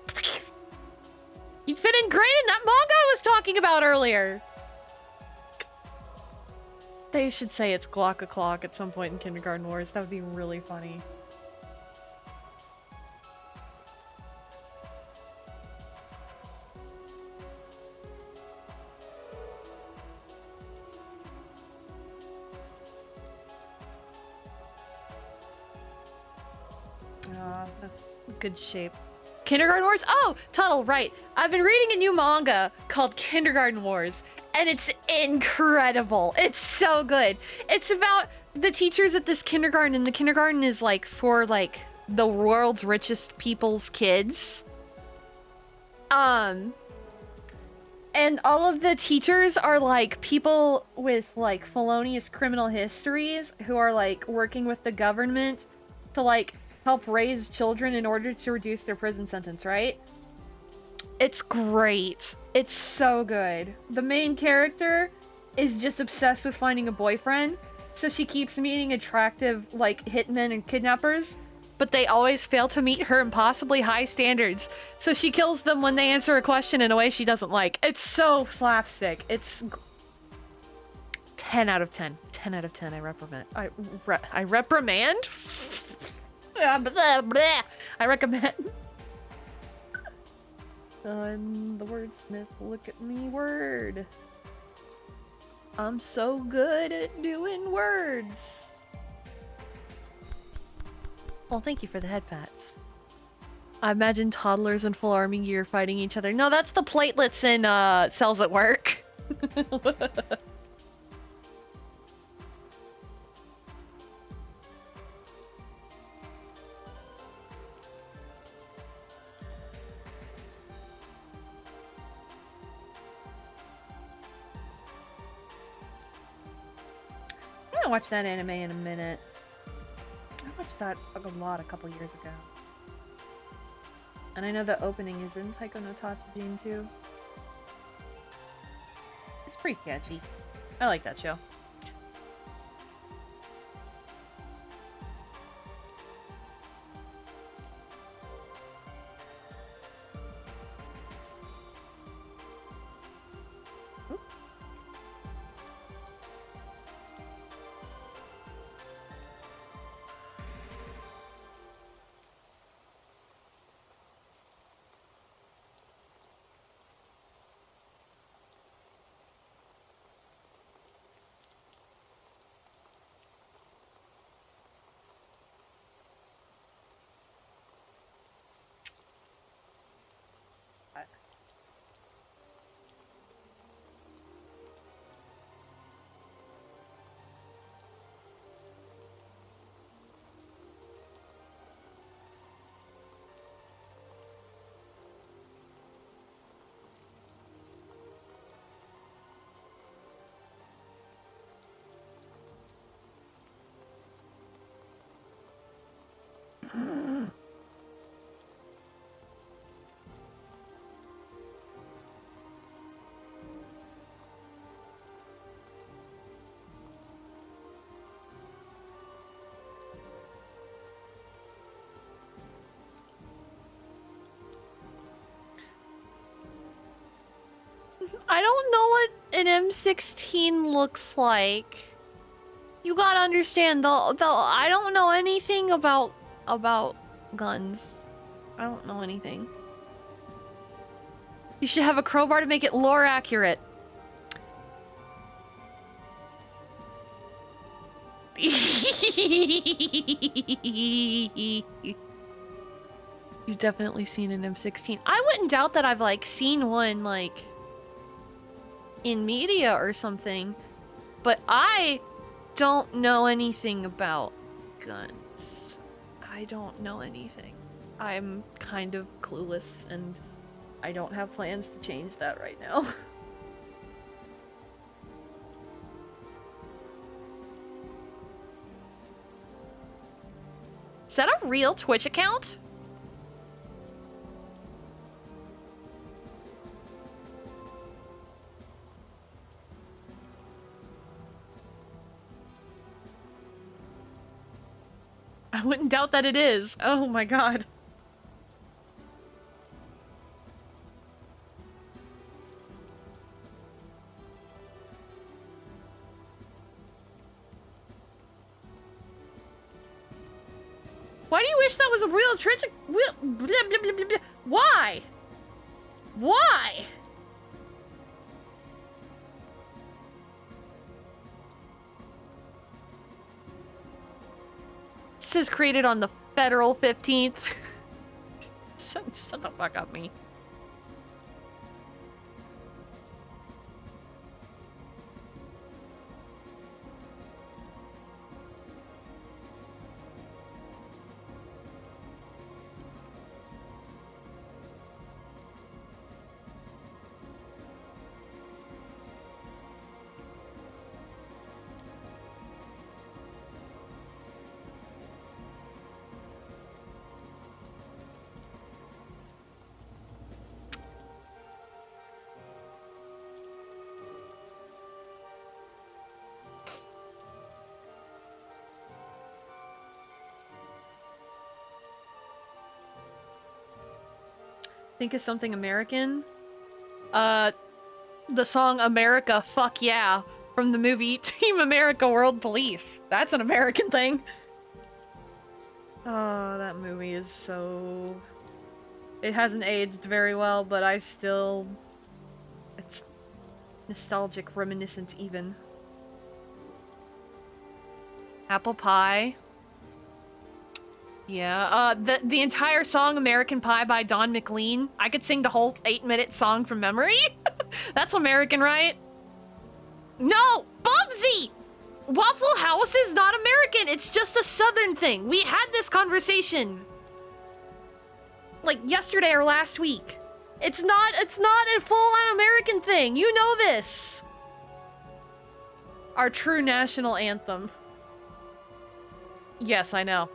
You fit in great in that manga I was talking about earlier. They should say it's Glock o'clock at some point in Kindergarten Wars. That would be really funny. That's good shape. Kindergarten Wars? Oh, Tuttle, right. I've been reading a new manga called Kindergarten Wars, and it's incredible. It's so good. It's about the teachers at this kindergarten, and the kindergarten is like for like the world's richest people's kids. And all of the teachers are like people with like felonious criminal histories who are like working with the government to like help raise children in order to reduce their prison sentence, right? It's great. It's so good. The main character is just obsessed with finding a boyfriend, so she keeps meeting attractive, like, hitmen and kidnappers, but they always fail to meet her impossibly high standards, so she kills them when they answer a question in a way she doesn't like. It's so slapstick. It's 10 out of 10. 10 out of 10. I reprimand. I reprimand? I recommend. I'm the wordsmith. Look at me, word. I'm so good at doing words. Well, thank you for the head pats. I imagine toddlers in full army gear fighting each other. No, that's the platelets in Cells at Work. I haven't watched that anime in a minute. I watched that a lot a couple years ago. And I know the opening is in Taiko no Tatsujin too. It's pretty catchy. I like that show. I don't know what an M16 looks like. You gotta understand, I don't know anything about guns. I don't know anything. You should have a crowbar to make it lore accurate. You've definitely seen an M16. I wouldn't doubt that I've, like, seen one, like, in media or something, but I don't know anything about guns. I don't know anything. I'm kind of clueless, and I don't have plans to change that right now. Is that a real Twitch account? I wouldn't doubt that it is. Oh my god. Why do you wish that was a real Twitch? Why? Why? It says created on the federal 15th. Shut the fuck up, me. Think of something American. The song America, Fuck Yeah, from the movie Team America World Police. That's an American thing. Oh, that movie is so... It hasn't aged very well, but I still... It's nostalgic, reminiscent even. Apple Pie. Yeah, the entire song American Pie by Don McLean. I could sing the whole 8-minute song from memory. That's American, right? No! Bubsy! Waffle House is not American, it's just a Southern thing. We had this conversation. Like yesterday or last week. It's not a full-on American thing. You know this. Our true national anthem. Yes, I know.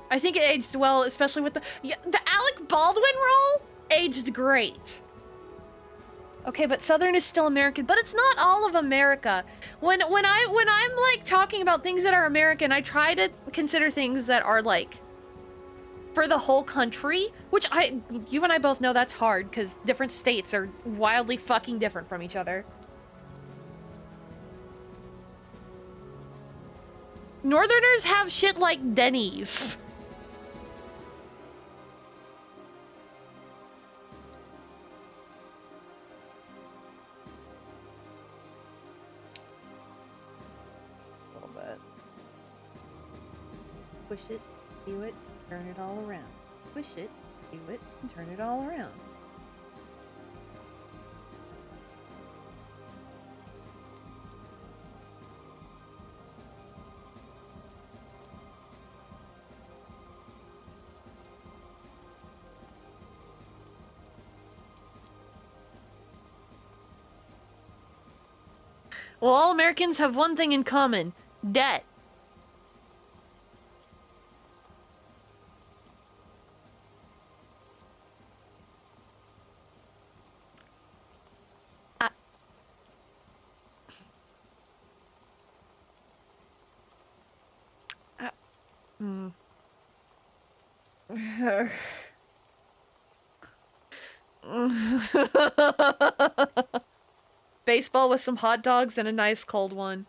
I think it aged well, especially with the Alec Baldwin role aged great. Okay, but Southern is still American, but it's not all of America. When I'm like talking about things that are American, I try to consider things that are like for the whole country, which you and I both know that's hard because different states are wildly fucking different from each other. Northerners have shit like Denny's. Push it, do it, turn it all around. Push it, do it, and turn it all around. Well, all Americans have one thing in common. Debt. Baseball with some hot dogs and a nice cold one.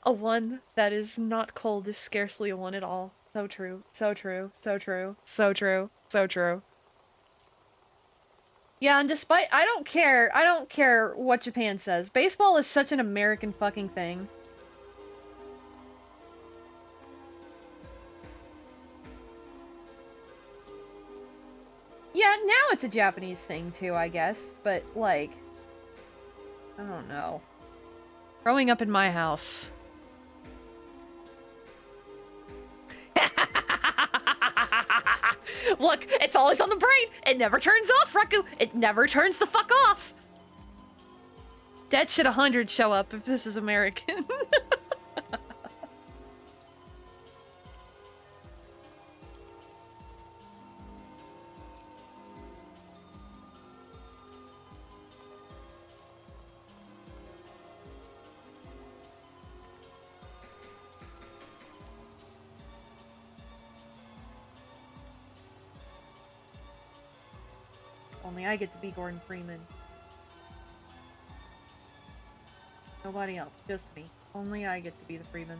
A one that is not cold is scarcely a one at all. So true, so true, so true, so true, so true. Yeah, and despite- I don't care what Japan says. Baseball is such an American fucking thing. Yeah, now it's a Japanese thing too, I guess, but like... I don't know. Growing up in my house. Look, it's always on the brain! It never turns off, Raku! It never turns the fuck off! Dead shit 100 show up if this is American. Only I get to be Gordon Freeman. Nobody else, just me. Only I get to be the Freeman.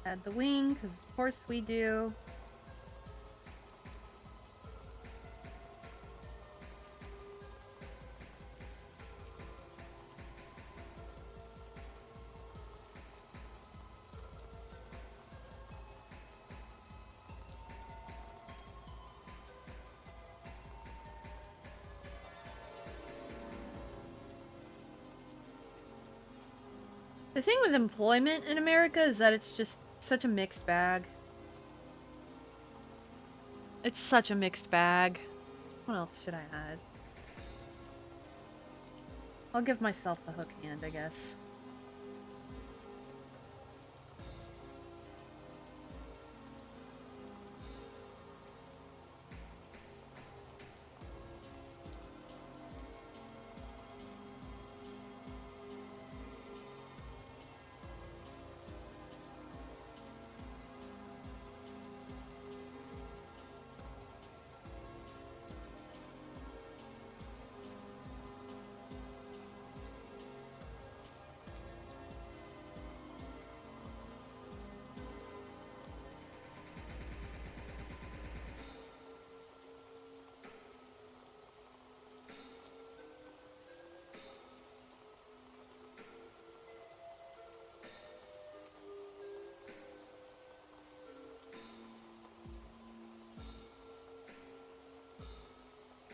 Add the wing, because of course we do. The thing with employment in America is that it's just such a mixed bag. It's such a mixed bag. What else should I add? I'll give myself the hook hand, I guess.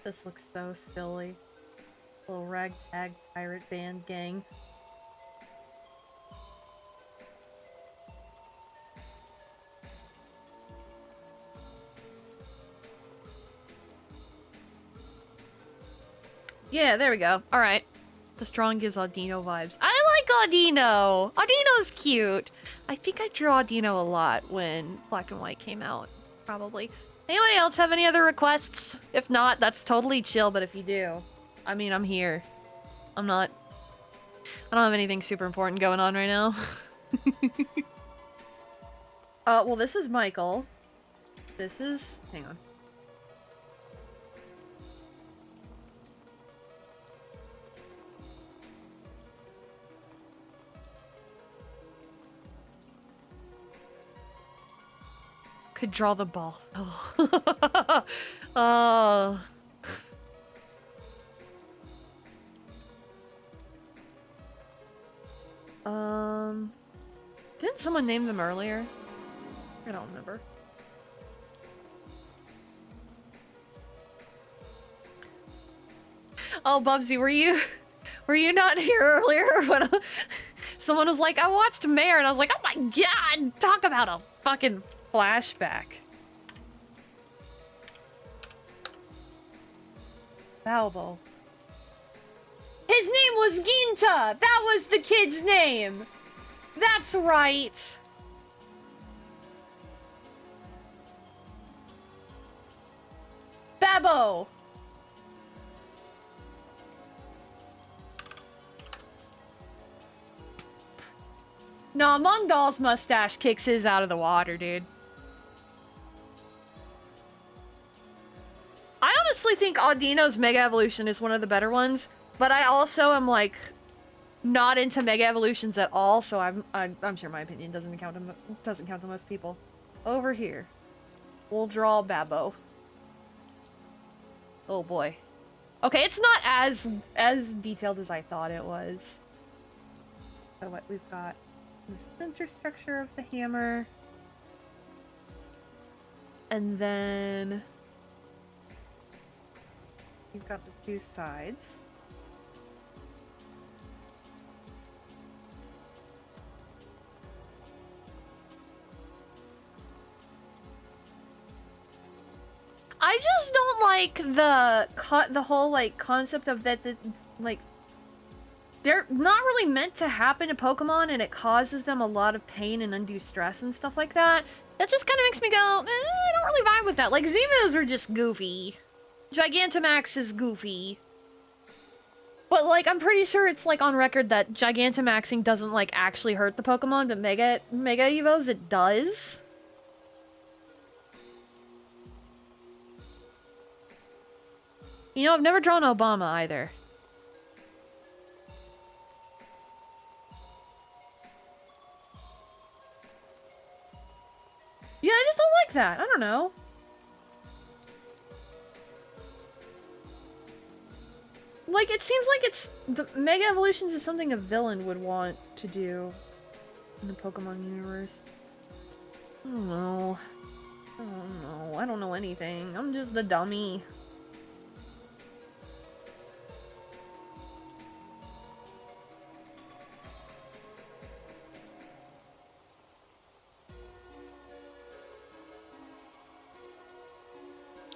This looks so silly. Little ragtag pirate band gang. Yeah, there we go. Alright. The strong gives Audino vibes. I like Audino! Audino's cute! I think I drew Audino a lot when Black and White came out. Probably. Anybody else have any other requests? If not, that's totally chill, but if you do, I mean, I'm here. I don't have anything super important going on right now. Well, this is Michael. This is... hang on. Could draw the ball. Oh. Oh. Didn't someone name them earlier? I don't remember. Oh, Bubsy, were you not here earlier when someone was like, I watched Mare, and I was like, oh my god, talk about a fucking flashback. Balbo. His name was Ginta! That was the kid's name! That's right! Babbo! Nah, Mongdal's mustache kicks his out of the water, dude. I honestly think Audino's Mega Evolution is one of the better ones, but I also am, like, not into Mega Evolutions at all, so I'm sure my opinion doesn't count to most people. Over here, we'll draw Babbo. Oh boy. Okay, it's not as detailed as I thought it was. So what we've got the center structure of the hammer, and then you've got the two sides. I just don't like the whole, like, concept of that, like, they're not really meant to happen to Pokemon, and it causes them a lot of pain and undue stress and stuff like that. That just kind of makes me go, I don't really vibe with that. Like, Zemos are just goofy. Gigantamax is goofy. But, like, I'm pretty sure it's, like, on record that Gigantamaxing doesn't, like, actually hurt the Pokemon, but Mega Evos, it does. You know, I've never drawn Obama either. Yeah, I just don't like that. I don't know. Like, it seems like the Mega Evolutions is something a villain would want to do in the Pokemon universe. I don't know. I don't know. I don't know anything. I'm just the dummy.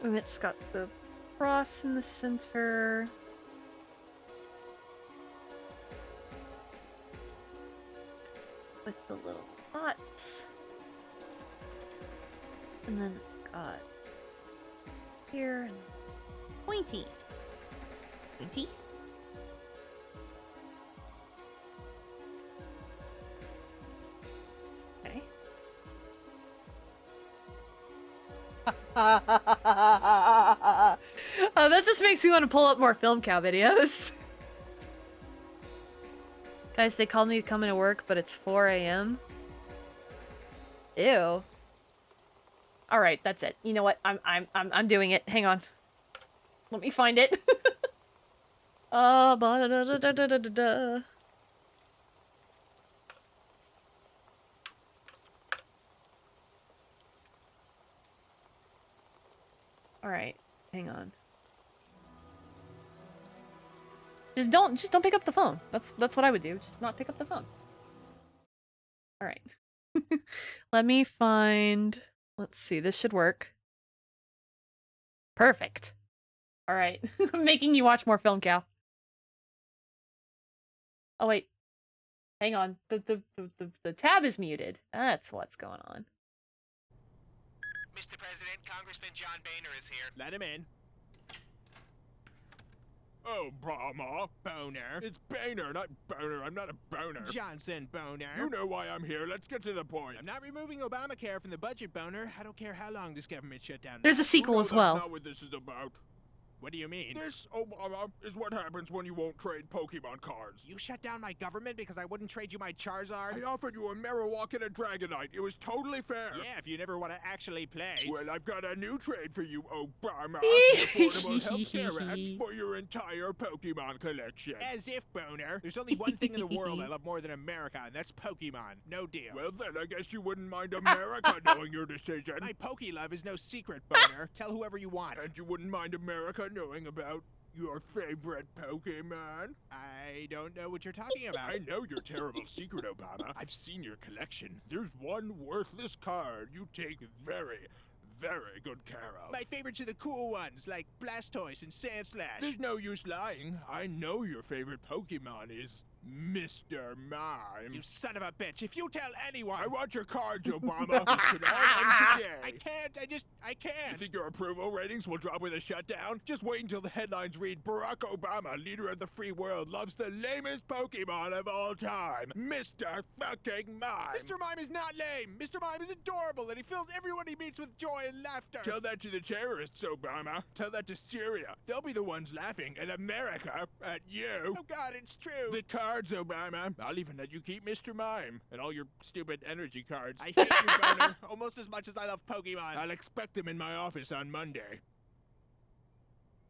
And it's got the cross in the center. With the little dots. And then it's got here and pointy. Pointy. Okay. Oh, that just makes me want to pull up more Film Cow videos. Guys, they called me to come into work, but it's 4 a.m. Ew. All right, that's it. You know what? I'm doing it. Hang on. Let me find it. Ba-da-da-da-da-da-da-da. All right, hang on. Just don't pick up the phone. That's what I would do. Just not pick up the phone. All right. Let me find. Let's see. This should work. Perfect. All right. I'm making you watch more Film Cow. Oh wait. Hang on. The tab is muted. That's what's going on. Mr. President, Congressman John Boehner is here. Let him in. Obama. Boner. It's Boehner, not Boner. I'm not a boner. Johnson Boehner. You know why I'm here. Let's get to the point. I'm not removing Obamacare from the budget, Boehner. I don't care how long this government shutdown. There's a sequel as well. That's not what this is about. What do you mean? This, Obama, is what happens when you won't trade Pokemon cards. You shut down my government because I wouldn't trade you my Charizard? I offered you a Marowak and a Dragonite. It was totally fair. Yeah, if you never want to actually play. Well, I've got a new trade for you, Obama. The Affordable Health Care Act for your entire Pokemon collection. As if, Boehner. There's only one thing in the world I love more than America, and that's Pokemon. No deal. Well, then I guess you wouldn't mind America knowing your decision. My Poke-love is no secret, Boehner. Tell whoever you want. And you wouldn't mind America knowing about your favorite Pokemon? I don't know what you're talking about. I know your terrible secret, Obama. I've seen your collection. There's one worthless card you take very, very good care of. My favorites are the cool ones, like Blastoise and Sandslash. There's no use lying. I know your favorite Pokemon is Mr. Mime. You son of a bitch. If you tell anyone... I want your cards, Obama. This could all end today. I can't. I can't. You think your approval ratings will drop with a shutdown? Just wait until the headlines read, Barack Obama, leader of the free world, loves the lamest Pokemon of all time, Mr. fucking Mime. Mr. Mime is not lame. Mr. Mime is adorable, and he fills everyone he meets with joy and laughter. Tell that to the terrorists, Obama. Tell that to Syria. They'll be the ones laughing at America, at you. Oh, God, it's true. The cards, Obama. I'll even let you keep Mr. Mime and all your stupid energy cards. I hate you, Boehner, almost as much as I love Pokemon. I'll expect them in my office on Monday.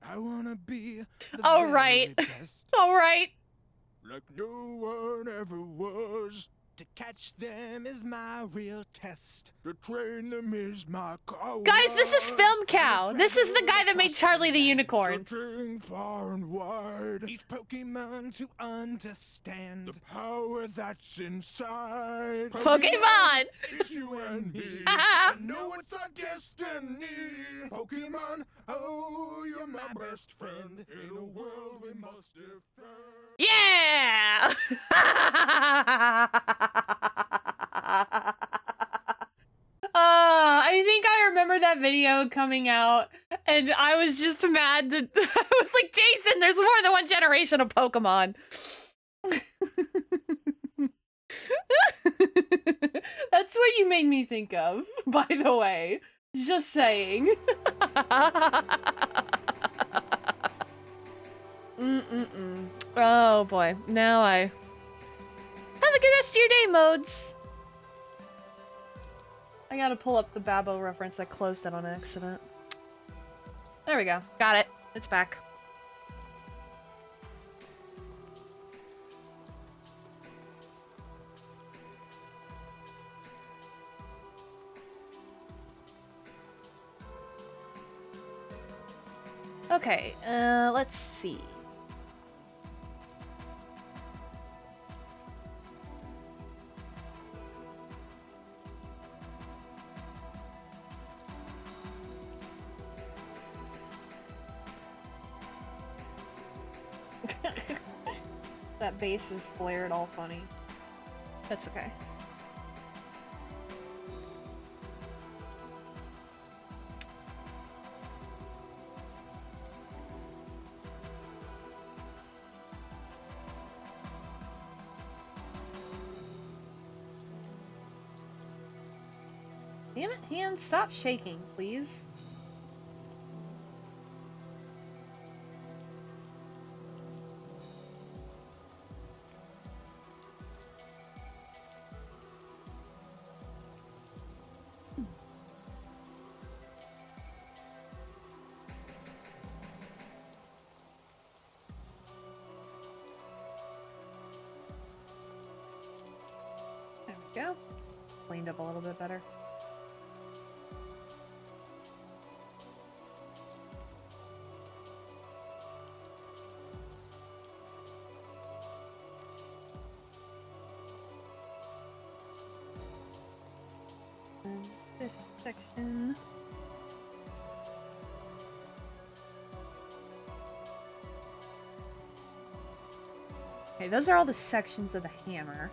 I wanna be the All very right. best, All right. like no one ever was. To catch them is my real test. To train them is my cause. Guys, this is Film Cow. This is the guy that made Charlie the Unicorn. Searching far and wide. Each Pokemon to understand. The power that's inside. Pokemon! It's you and me. Ah. I know it's our destiny. Pokemon, oh, you're my best friend. In a world we must defend. Yeah! I think I remember that video coming out, and I was just mad that I was like, Jason, there's more than one generation of Pokemon. That's what you made me think of, by the way. Just saying. Oh boy, now I have a good rest of your day, Modes. I gotta pull up the Babbo reference. I closed it on accident. There we go. Got it. It's back. Okay, let's see. That base is flared all funny. That's okay. Damn it, hands, stop shaking, please. There we go. Cleaned up a little bit better. And this section. Okay, those are all the sections of the hammer.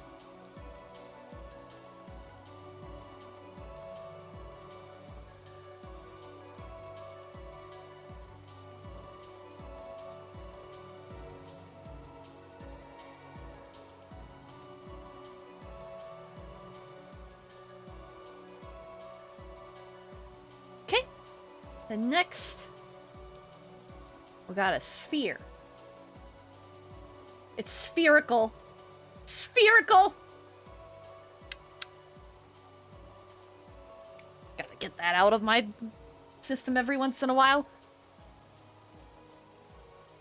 Okay. The next, we got a sphere. It's spherical. Spherical! Gotta get that out of my system every once in a while.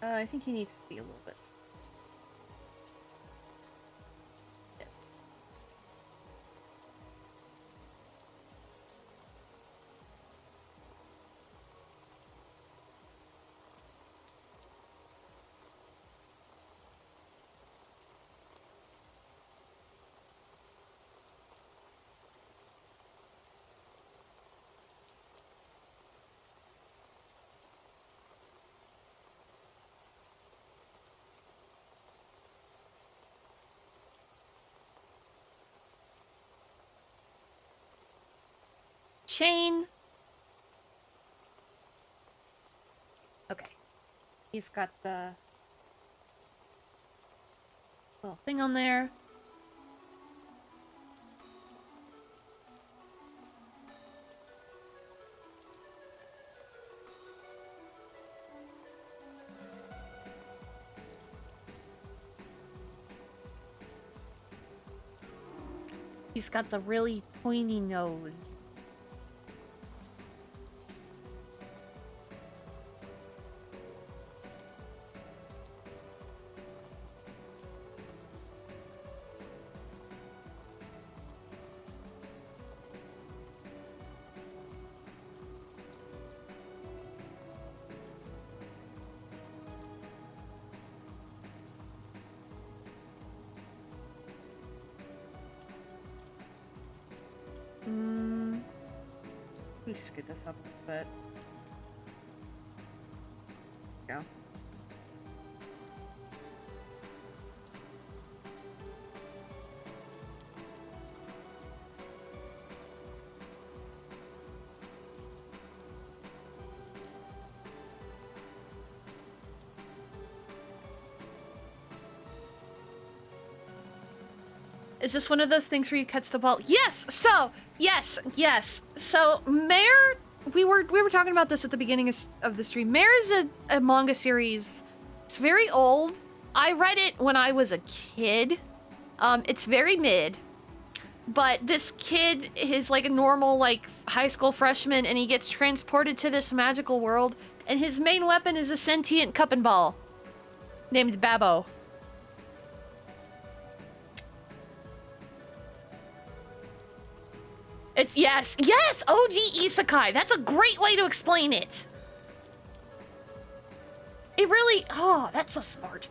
I think he needs to be a little bit. Chain. Okay. He's got the little thing on there. He's got the really pointy nose. Let me scoot this up a bit. Go. Is this one of those things where you catch the ball? Yes! So, yes. So, Mare, we were talking about this at the beginning of the stream. Mare is a manga series. It's very old. I read it when I was a kid. It's very mid. But this kid is like a normal, like, high school freshman, and he gets transported to this magical world, and his main weapon is a sentient cup and ball named Babbo. It's, yes, OG Isekai. That's a great way to explain it. It really, oh, that's so smart.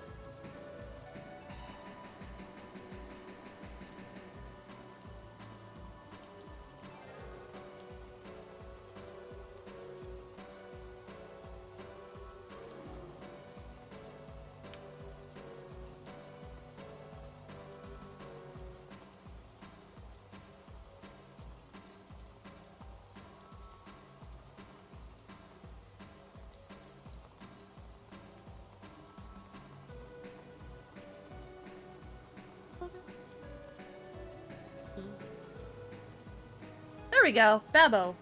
we go. Babbo.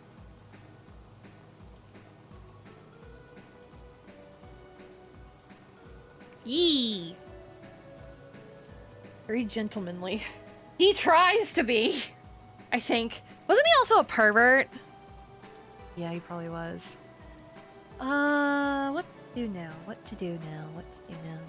Yee. Very gentlemanly. He tries to be, I think. Wasn't he also a pervert? Yeah, he probably was. What to do now? What to do now? What to do now?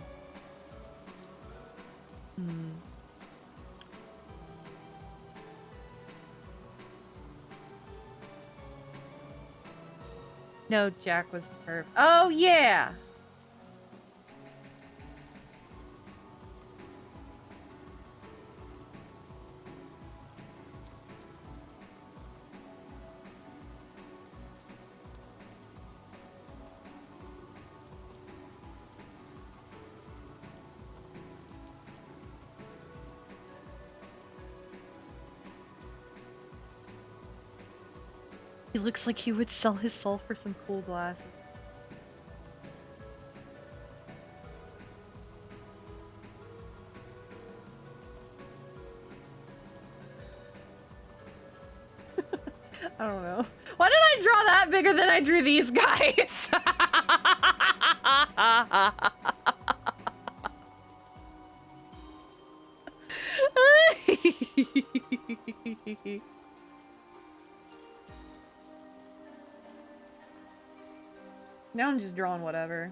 No, Jack was the perv. Oh, yeah! He looks like he would sell his soul for some cool glasses. I don't know. Why did I draw that bigger than I drew these guys? Now I'm just drawing whatever.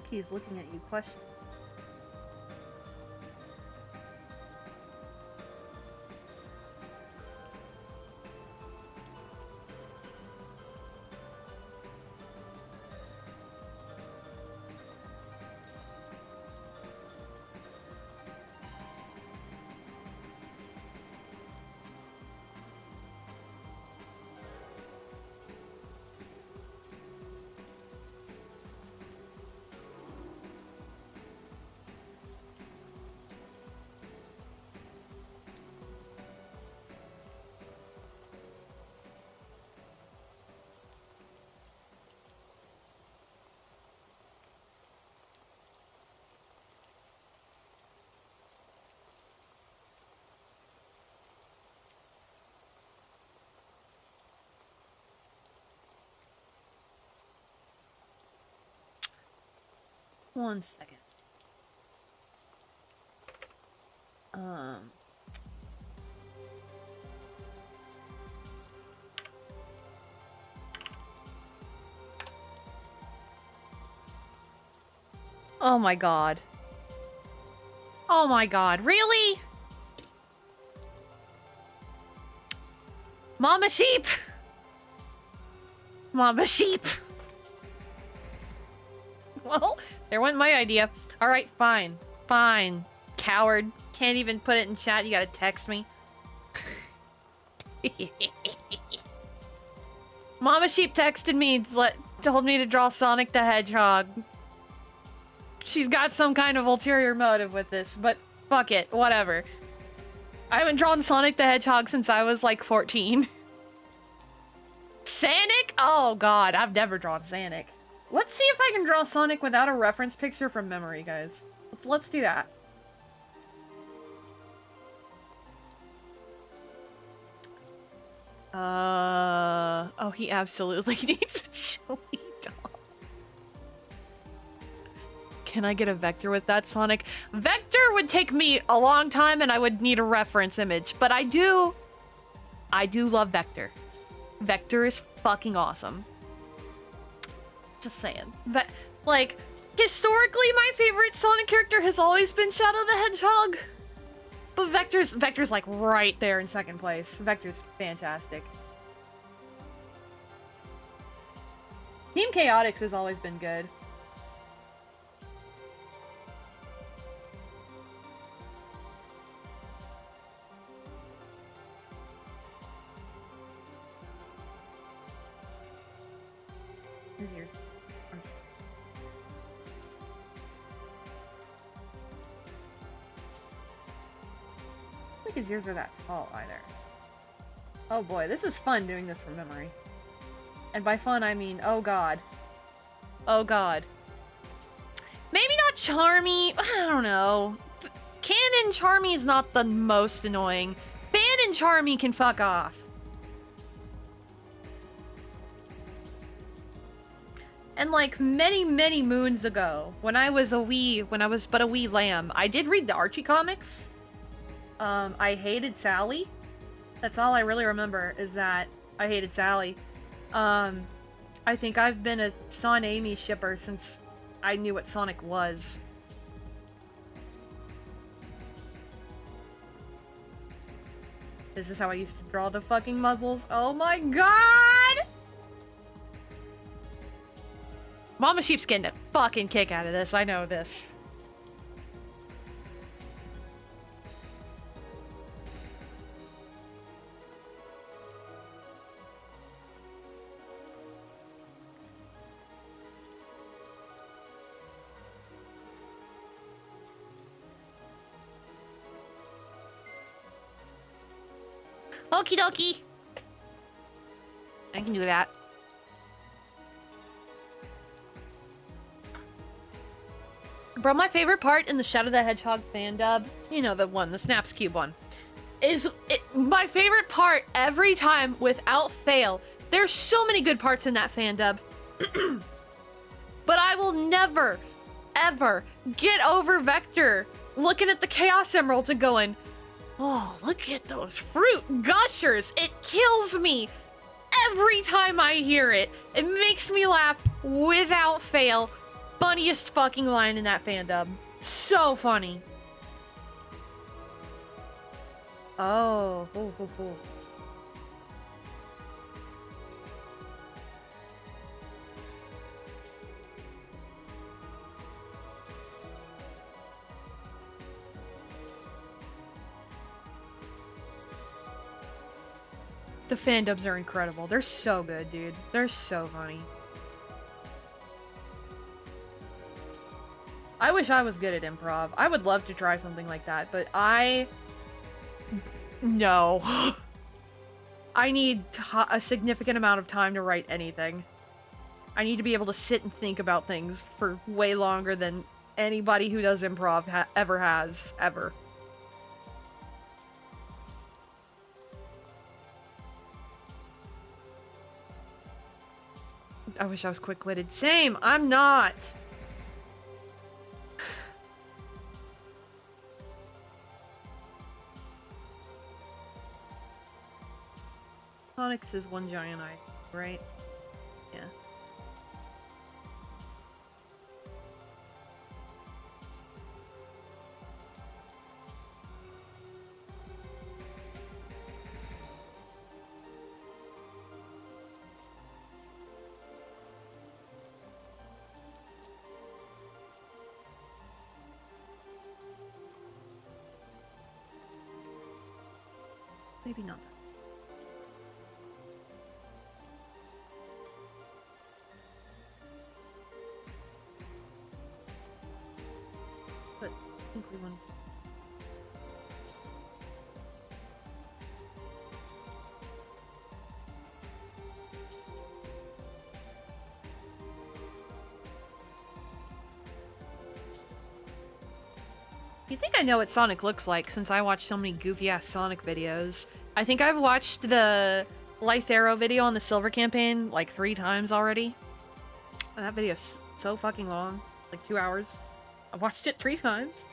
He's looking at you, question. One second. Oh my god. Oh my god, really? Mama sheep! Mama sheep! Well, there went my idea. Alright, fine. Fine. Coward. Can't even put it in chat, you gotta text me. Mama Sheep texted me, told me to draw Sonic the Hedgehog. She's got some kind of ulterior motive with this, but fuck it, whatever. I haven't drawn Sonic the Hedgehog since I was like 14. Sonic? Oh god, I've never drawn Sonic. Let's see if I can draw Sonic without a reference picture from memory, guys. Let's do that. Oh, he absolutely needs a chili dog. Can I get a Vector with that, Sonic? Vector would take me a long time and I would need a reference image, but I do love Vector. Vector is fucking awesome. Just saying. But, like, historically, my favorite Sonic character has always been Shadow the Hedgehog. But Vector's like right there in second place. Vector's fantastic. Team Chaotix has always been good. His ears. I don't think his ears are that tall either. Oh boy, this is fun doing this from memory. And by fun, I mean, oh god. Oh god. Maybe not Charmy. I don't know. Canon Charmy is not the most annoying. Fan and Charmy can fuck off. And like many, many moons ago, when I was but a wee lamb, I did read the Archie comics. I hated Sally. That's all I really remember, is that I hated Sally. I think I've been a Son Amy shipper since I knew what Sonic was. This is how I used to draw the fucking muzzles. Oh my god! Mama Sheep's getting a fucking kick out of this. I know this. Okie dokie. I can do that. Bro, my favorite part in the Shadow the Hedgehog fan dub, you know, the one, the Snaps Cube one, is my favorite part every time without fail. There's so many good parts in that fan dub. But I will never, ever get over Vector looking at the Chaos Emeralds and going, oh, look at those fruit gushers. It kills me every time I hear it. It makes me laugh without fail. Funniest fucking line in that fan dub. So funny. Oh. The fan dubs are incredible. They're so good, dude. They're so funny. I wish I was good at improv. I would love to try something like that, but no. I need a significant amount of time to write anything. I need to be able to sit and think about things for way longer than anybody who does improv ever has, ever. I wish I was quick-witted. Same! I'm not! Onyx is one giant eye, right? Yeah. Maybe not. But I think we want. You think I know what Sonic looks like since I watch so many goofy-ass Sonic videos. I think I've watched the Lythero video on the Silver campaign like 3 times already. And that video's so fucking long. Like 2 hours. I watched it 3 times.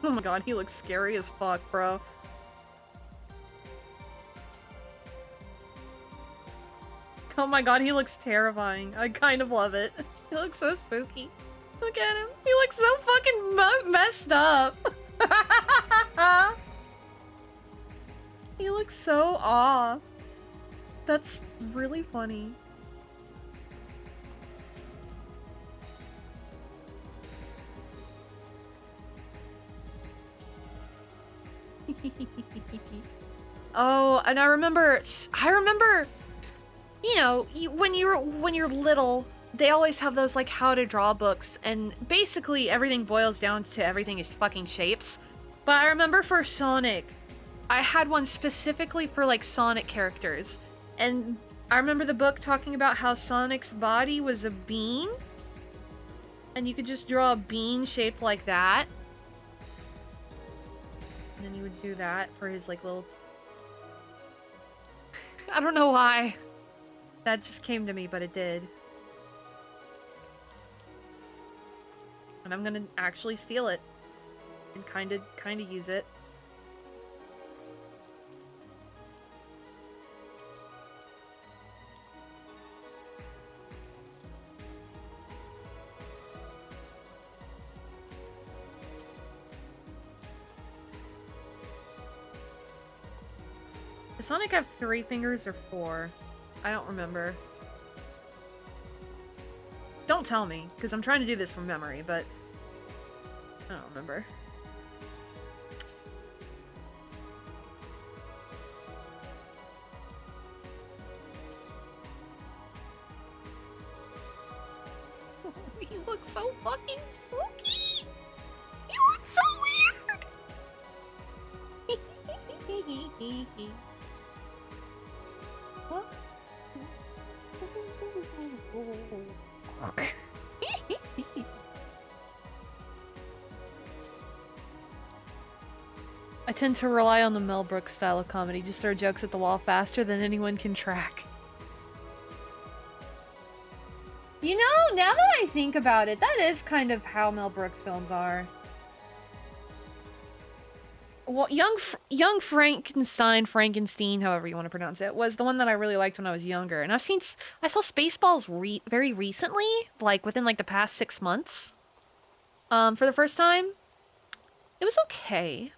Oh my god, he looks scary as fuck, bro. Oh my god, he looks terrifying. I kind of love it. He looks so spooky. Look at him. He looks so fucking messed up. He looks so off. That's really funny. Oh, and I remember, you know, when you're little, they always have those like how to draw books, and basically everything boils down to everything is fucking shapes. But I remember for Sonic, I had one specifically for like Sonic characters, and I remember the book talking about how Sonic's body was a bean, and you could just draw a bean shaped like that. And then you would do that for his like little... I don't know why. That just came to me, but it did. And I'm gonna actually steal it. And kinda use it. Does Sonic have 3 fingers or 4? I don't remember. Don't tell me, because I'm trying to do this from memory, but I don't remember. He looks so fucking spooky! He looks so weird! What? I tend to rely on the Mel Brooks style of comedy, just throw jokes at the wall faster than anyone can track. You know, now that I think about it, that is kind of how Mel Brooks films are. Well, Young Frankenstein, however you want to pronounce it, was the one that I really liked when I was younger. And I saw Spaceballs very recently, like within like the past 6 months. For the first time. It was okay.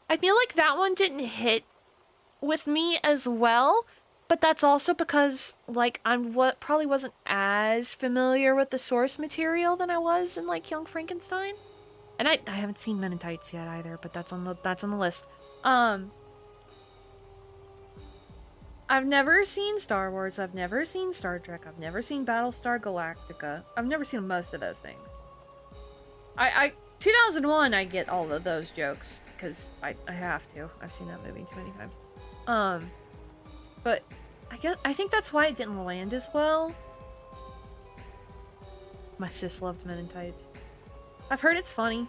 I feel like that one didn't hit with me as well, but that's also because like probably wasn't as familiar with the source material than I was in like Young Frankenstein. And I haven't seen Men in Tights yet either, but that's on the list. I've never seen Star Wars, I've never seen Star Trek, I've never seen Battlestar Galactica. I've never seen most of those things. 2001 I get all of those jokes, because I have to. I've seen that movie too many times. But I think that's why it didn't land as well. My sis loved Men in Tights. I've heard it's funny.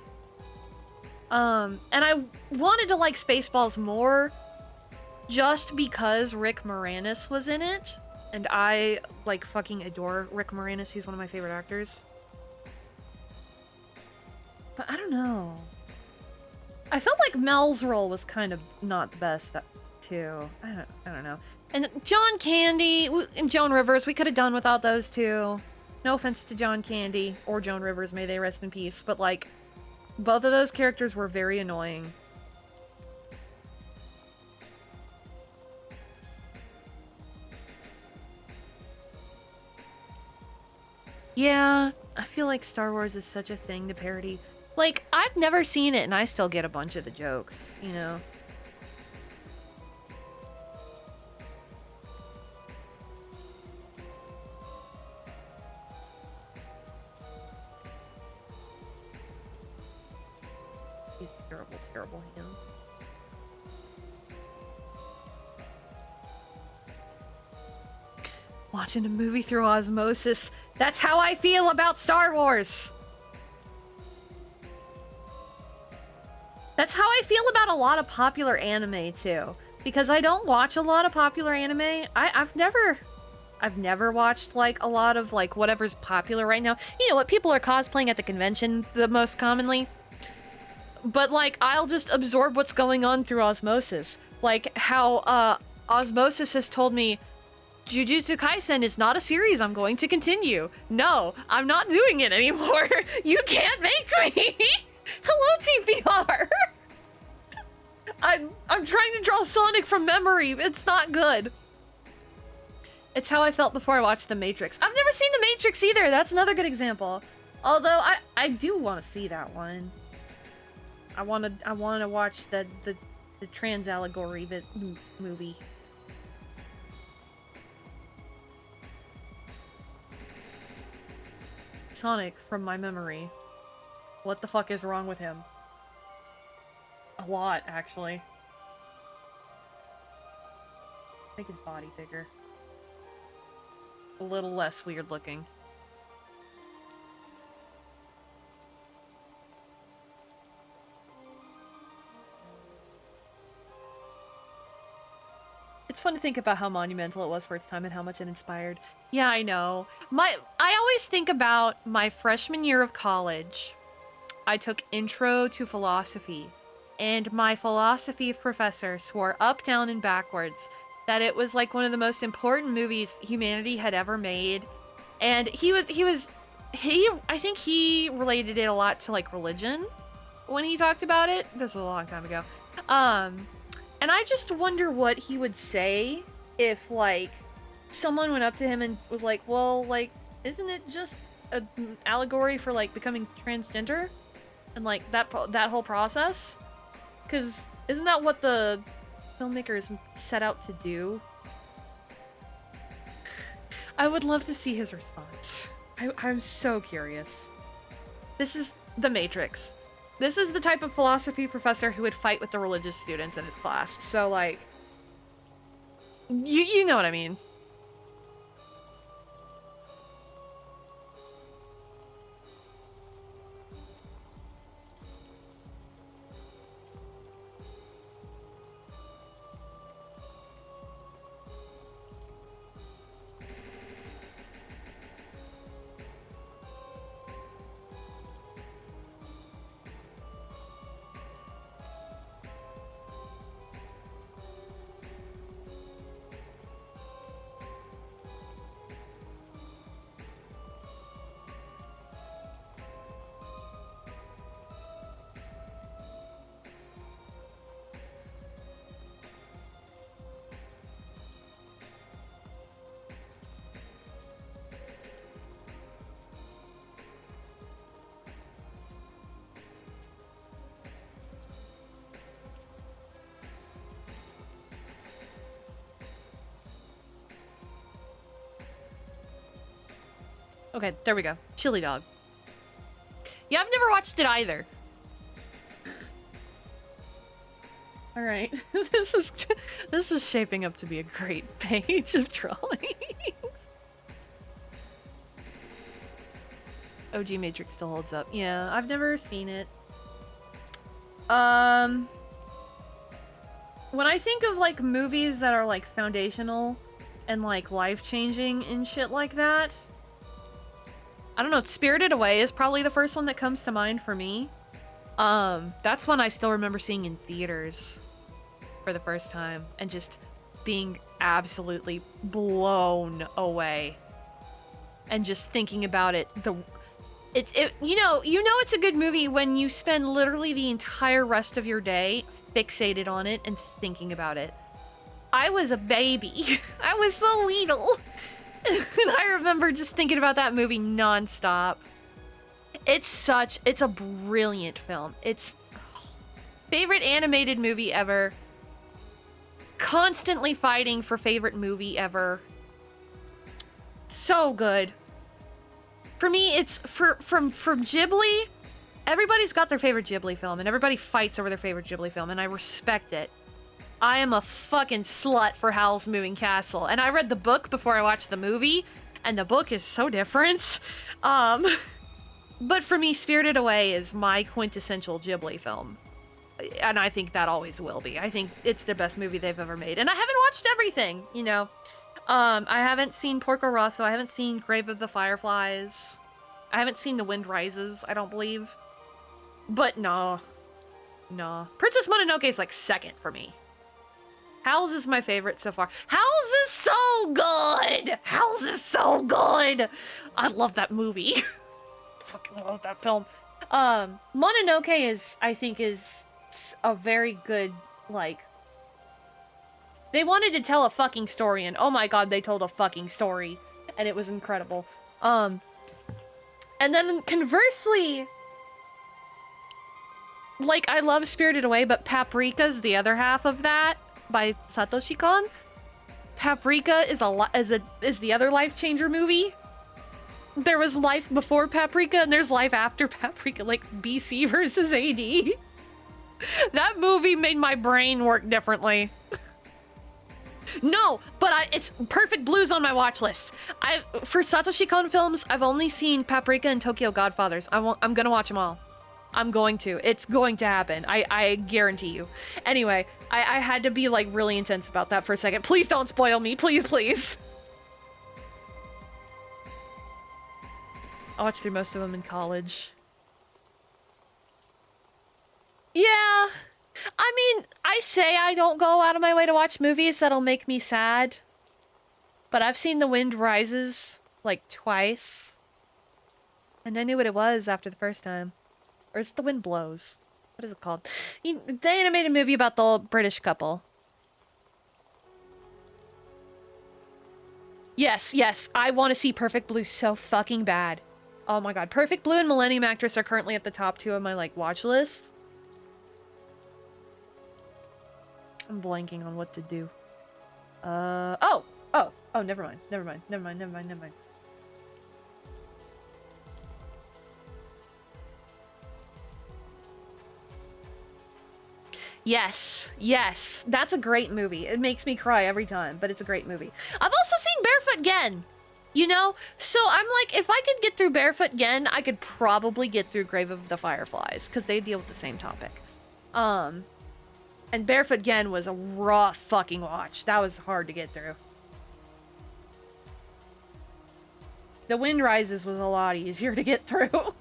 And I wanted to like Spaceballs more just because Rick Moranis was in it. And I, like, fucking adore Rick Moranis. He's one of my favorite actors. But I don't know. I felt like Mel's role was kind of not the best, too. I don't know. And John Candy and Joan Rivers, we could have done without those two. No offense to John Candy or Joan Rivers, may they rest in peace, but like, both of those characters were very annoying. Yeah, I feel like Star Wars is such a thing to parody. Like, I've never seen it and I still get a bunch of the jokes, you know? These terrible, terrible hands. Watching a movie through osmosis. That's how I feel about Star Wars. That's how I feel about a lot of popular anime too. Because I don't watch a lot of popular anime. I've never watched like a lot of like whatever's popular right now. You know what people are cosplaying at the convention the most commonly. But like I'll just absorb what's going on through osmosis. Like how osmosis has told me Jujutsu Kaisen is not a series I'm going to continue. No, I'm not doing it anymore. You can't make me. Hello, TPR. I'm trying to draw Sonic from memory. It's not good. It's how I felt before I watched The Matrix. I've never seen The Matrix either. That's another good example. Although I do want to see that one. I want to watch the trans allegory movie. Sonic from my memory. What the fuck is wrong with him? A lot, actually. Make his body bigger. A little less weird looking. It's fun to think about how monumental it was for its time and how much it inspired. Yeah, I know. I always think about my freshman year of college. I took Intro to Philosophy, and my philosophy professor swore up, down, and backwards that it was like one of the most important movies humanity had ever made. And I think he related it a lot to like religion when he talked about it. This was a long time ago. And I just wonder what he would say if, like, someone went up to him and was like, well, like, isn't it just an allegory for, like, becoming transgender? And, like, that whole process? Because isn't that what the filmmakers set out to do? I would love to see his response. I'm so curious. This is The Matrix. This is the type of philosophy professor who would fight with the religious students in his class. So, like, you know what I mean. Okay, there we go. Chili dog. Yeah, I've never watched it either. All right, this is shaping up to be a great page of drawings. OG Matrix still holds up. Yeah, I've never seen it. When I think of like movies that are like foundational and like life-changing and shit like that, I don't know, Spirited Away is probably the first one that comes to mind for me. That's one I still remember seeing in theaters for the first time and just being absolutely blown away. And just thinking about it, you know it's a good movie when you spend literally the entire rest of your day fixated on it and thinking about it. I was a baby. I was so little. And I remember just thinking about that movie nonstop. It's a brilliant film. It's favorite animated movie ever. Constantly fighting for favorite movie ever. So good. For me, it's from Ghibli. Everybody's got their favorite Ghibli film, and everybody fights over their favorite Ghibli film, and I respect it. I am a fucking slut for Howl's Moving Castle, and I read the book before I watched the movie, and the book is so different. But for me, Spirited Away is my quintessential Ghibli film, and I think that always will be. I think it's the best movie they've ever made, and I haven't watched everything, you know. I haven't seen Porco Rosso, I haven't seen Grave of the Fireflies, I haven't seen The Wind Rises, I don't believe. But no. Princess Mononoke is like second for me. Howl's is my favorite so far. Howl's is so good! Howl's is so good! I love that movie. Fucking love that film. Mononoke I think is a very good, like, They wanted to tell a fucking story, and oh my god, they told a fucking story. And it was incredible. And then conversely, like, I love Spirited Away, but Paprika's the other half of that by Satoshi Kon. Paprika is the other life changer movie. There was life before Paprika and there's life after Paprika, like BC versus AD. That movie made my brain work differently. No, but it's Perfect Blue's on my watch list. For Satoshi Kon films, I've only seen Paprika and Tokyo Godfathers. I'm gonna watch them all. I'm going to. It's going to happen. I guarantee you. Anyway, I had to be like really intense about that for a second. Please don't spoil me. Please, please. I watched through most of them in college. Yeah. I mean, I say I don't go out of my way to watch movies that'll make me sad. But I've seen The Wind Rises like twice. And I knew what it was after the first time. Or is it The Wind Blows? What is it called? The animated movie about the old British couple. Yes, yes. I want to see Perfect Blue so fucking bad. Oh my god. Perfect Blue and Millennium Actress are currently at the top 2 of my, like, watch list. I'm blanking on what to do. Oh, never mind. Never mind. Yes, yes. That's a great movie. It makes me cry every time, but it's a great movie. I've also seen Barefoot Gen, you know? So I'm like, if I could get through Barefoot Gen, I could probably get through Grave of the Fireflies, because they deal with the same topic. And Barefoot Gen was a rough fucking watch. That was hard to get through. The Wind Rises was a lot easier to get through.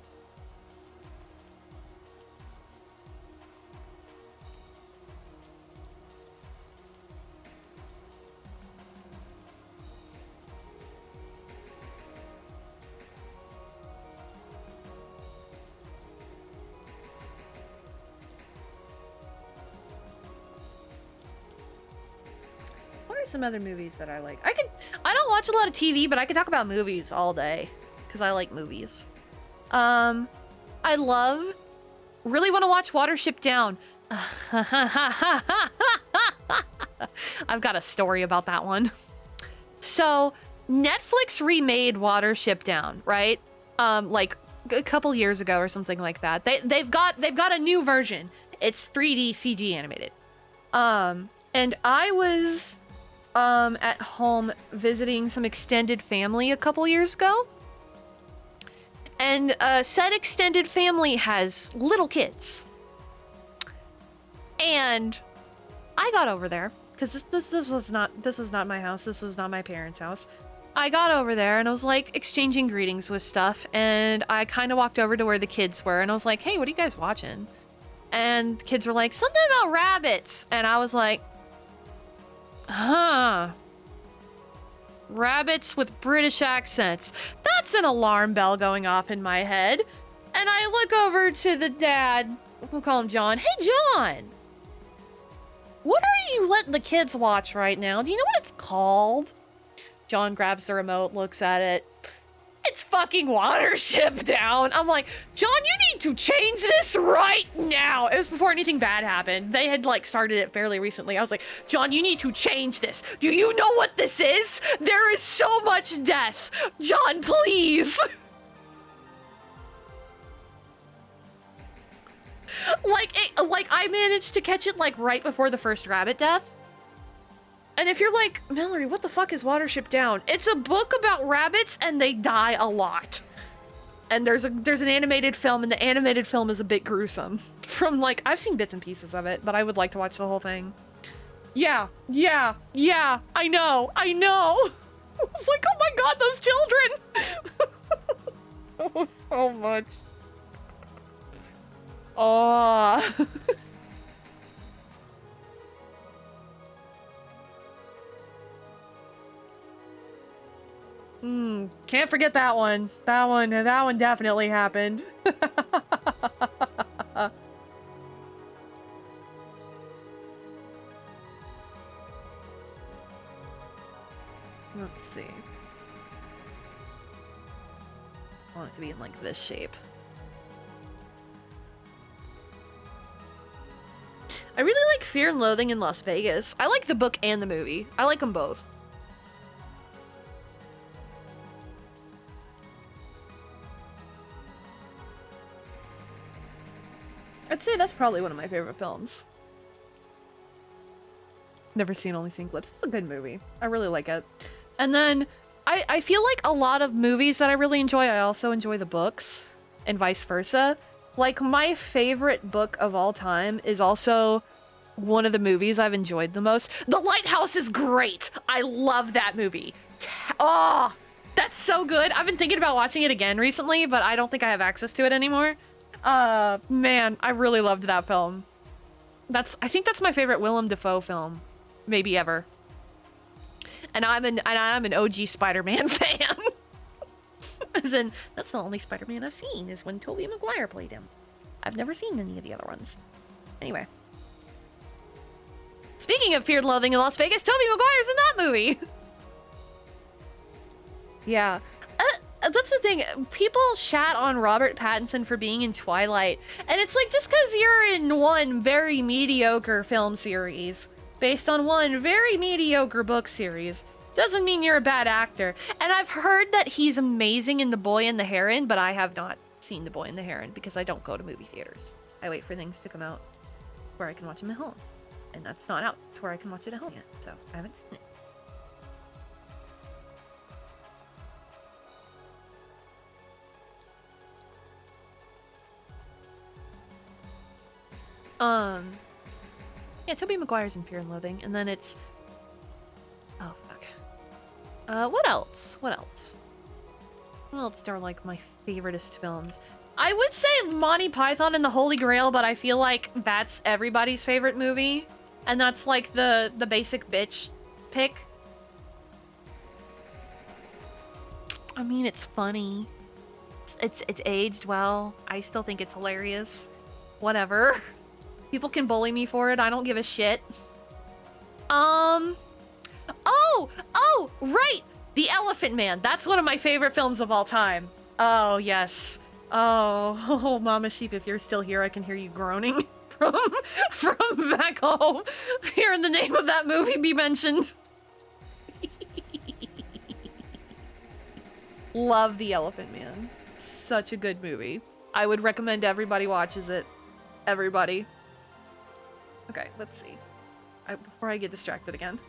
Some other movies that I like. I don't watch a lot of TV, but I could talk about movies all day because I like movies. I really want to watch Watership Down. I've got a story about that one. So Netflix remade Watership Down, right? Like a couple years ago or something like that. They've got a new version. It's 3D CG animated. And I was at home visiting some extended family a couple years ago. And said extended family has little kids. And I got over there, because this was not my house, this was not my parents' house. I got over there and I was like exchanging greetings with stuff, and I kind of walked over to where the kids were and I was like, hey, what are you guys watching? And the kids were like, something about rabbits. And I was like, huh. Rabbits with British accents. That's an alarm bell going off in my head. And I look over to the dad. We'll call him John. Hey, John. What are you letting the kids watch right now? Do you know what it's called? John grabs the remote, looks at it. It's fucking Watership Down. I'm like, John, you need to change this right now. It was before anything bad happened. They had like started it fairly recently. I was like, John, you need to change this. Do you know what this is? There is so much death. John, please. Like I managed to catch it like right before the first rabbit death. And if you're like, Mallory, what the fuck is Watership Down? It's a book about rabbits and they die a lot. And there's an animated film, and the animated film is a bit gruesome. From like, I've seen bits and pieces of it, but I would like to watch the whole thing. Yeah, I know. I was like, oh my god, those children! So much. Oh. Can't forget that one. That one definitely happened. see. I want it to be in like this shape. I really like Fear and Loathing in Las Vegas. I like the book and the movie. I like them both. I'd say that's probably one of my favorite films. Never seen, only seen clips. It's a good movie. I really like it. And then I feel like a lot of movies that I really enjoy, I also enjoy the books and vice versa. Like my favorite book of all time is also one of the movies I've enjoyed the most. The Lighthouse is great. I love that movie. Oh, that's so good. I've been thinking about watching it again recently, but I don't think I have access to it anymore. Man, I really loved that film. I think that's my favorite Willem Dafoe film, maybe ever. And I'm an OG Spider-Man fan. As in, that's the only Spider-Man I've seen is when Tobey Maguire played him. I've never seen any of the other ones. Anyway. Speaking of Fear and Loathing in Las Vegas, Tobey Maguire's in that movie. Yeah. That's the thing. People shat on Robert Pattinson for being in Twilight. And it's like, just because you're in one very mediocre film series, based on one very mediocre book series, doesn't mean you're a bad actor. And I've heard that he's amazing in The Boy and the Heron, but I have not seen The Boy and the Heron because I don't go to movie theaters. I wait for things to come out where I can watch them at home. And that's not out to where I can watch it at home yet, so I haven't seen it. Yeah, Tobey Maguire's in Fear and Loathing, and then it's... Oh, fuck. What else? What else? What else are, like, my favoriteest films? I would say Monty Python and the Holy Grail, but I feel like that's everybody's favorite movie. And that's, like, the basic bitch pick. I mean, it's funny. It's aged well. I still think it's hilarious. Whatever. People can bully me for it. I don't give a shit. Oh, right. The Elephant Man. That's one of my favorite films of all time. Oh, yes. Oh, Mama Sheep, if you're still here, I can hear you groaning from back home. Hearing the name of that movie be mentioned. Love The Elephant Man. Such a good movie. I would recommend everybody watches it. Everybody. Okay, let's see. Before I get distracted again.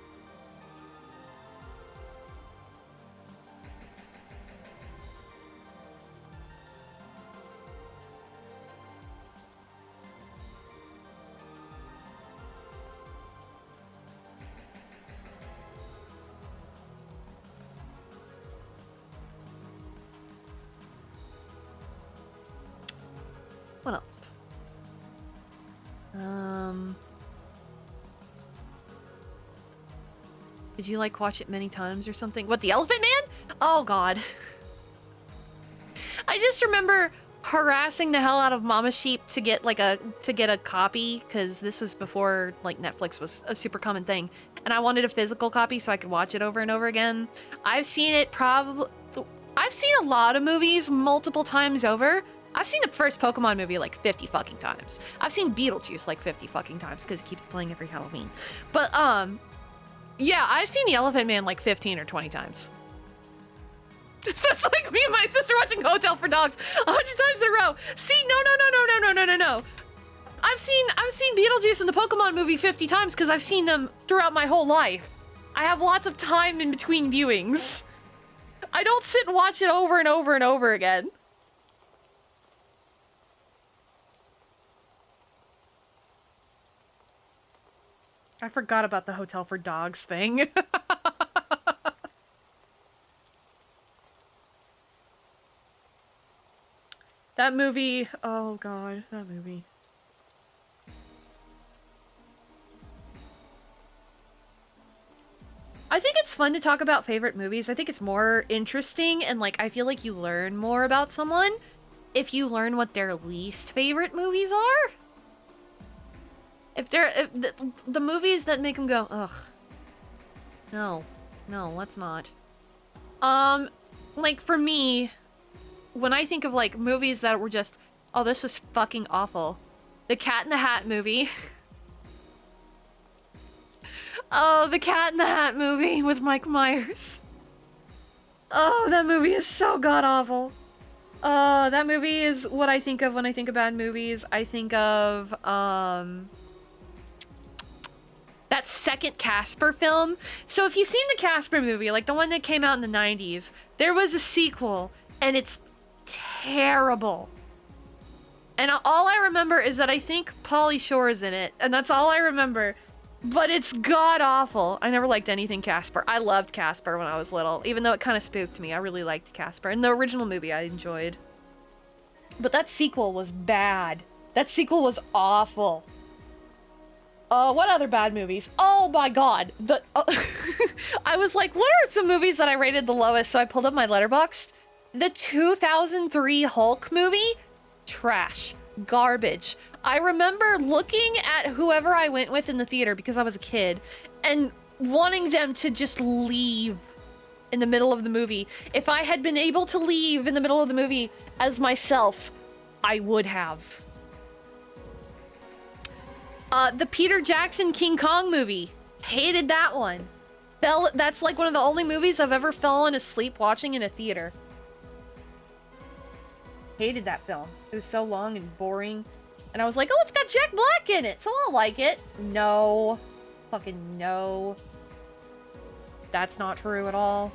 What else? Did you like watch it many times or something? What, The Elephant Man? Oh god. I just remember harassing the hell out of Mama Sheep to get like a copy, because this was before like Netflix was a super common thing, and I wanted a physical copy so I could watch it over and over again. I've seen a lot of movies multiple times over. I've seen the first Pokemon movie like 50 fucking times. I've seen Beetlejuice like 50 fucking times because it keeps playing every Halloween. But yeah, I've seen The Elephant Man like 15 or 20 times. It's just like me and my sister watching Hotel for Dogs 100 times in a row. See, no. I've seen Beetlejuice and the Pokemon movie 50 times because I've seen them throughout my whole life. I have lots of time in between viewings. I don't sit and watch it over and over and over again. I forgot about the Hotel for Dogs thing. That movie, oh god, that movie. I think it's fun to talk about favorite movies. I think it's more interesting, and like I feel like you learn more about someone if you learn what their least favorite movies are. If the movies that make them go, ugh, no, let's not. Like for me, when I think of like movies that were just, oh, this is fucking awful. The Cat in the Hat movie. Oh, the Cat in the Hat movie with Mike Myers. Oh, that movie is so god-awful. That movie is what I think of when I think of bad movies. I think of, that second Casper film. So if you've seen the Casper movie, like the one that came out in the 90s, there was a sequel, and it's terrible. And all I remember is that I think Pauly Shore is in it, and that's all I remember. But it's god-awful. I never liked anything Casper. I loved Casper when I was little, even though it kind of spooked me. I really liked Casper. And the original movie I enjoyed. But that sequel was bad. That sequel was awful. What other bad movies? Oh my god. I was like, what are some movies that I rated the lowest? So I pulled up my Letterboxd. The 2003 Hulk movie? Trash. Garbage. I remember looking at whoever I went with in the theater because I was a kid and wanting them to just leave in the middle of the movie. If I had been able to leave in the middle of the movie as myself, I would have. The Peter Jackson King Kong movie. Hated that one. That's like one of the only movies I've ever fallen asleep watching in a theater. Hated that film. It was so long and boring. And I was like, oh, it's got Jack Black in it, so I'll like it. No. Fucking no. That's not true at all.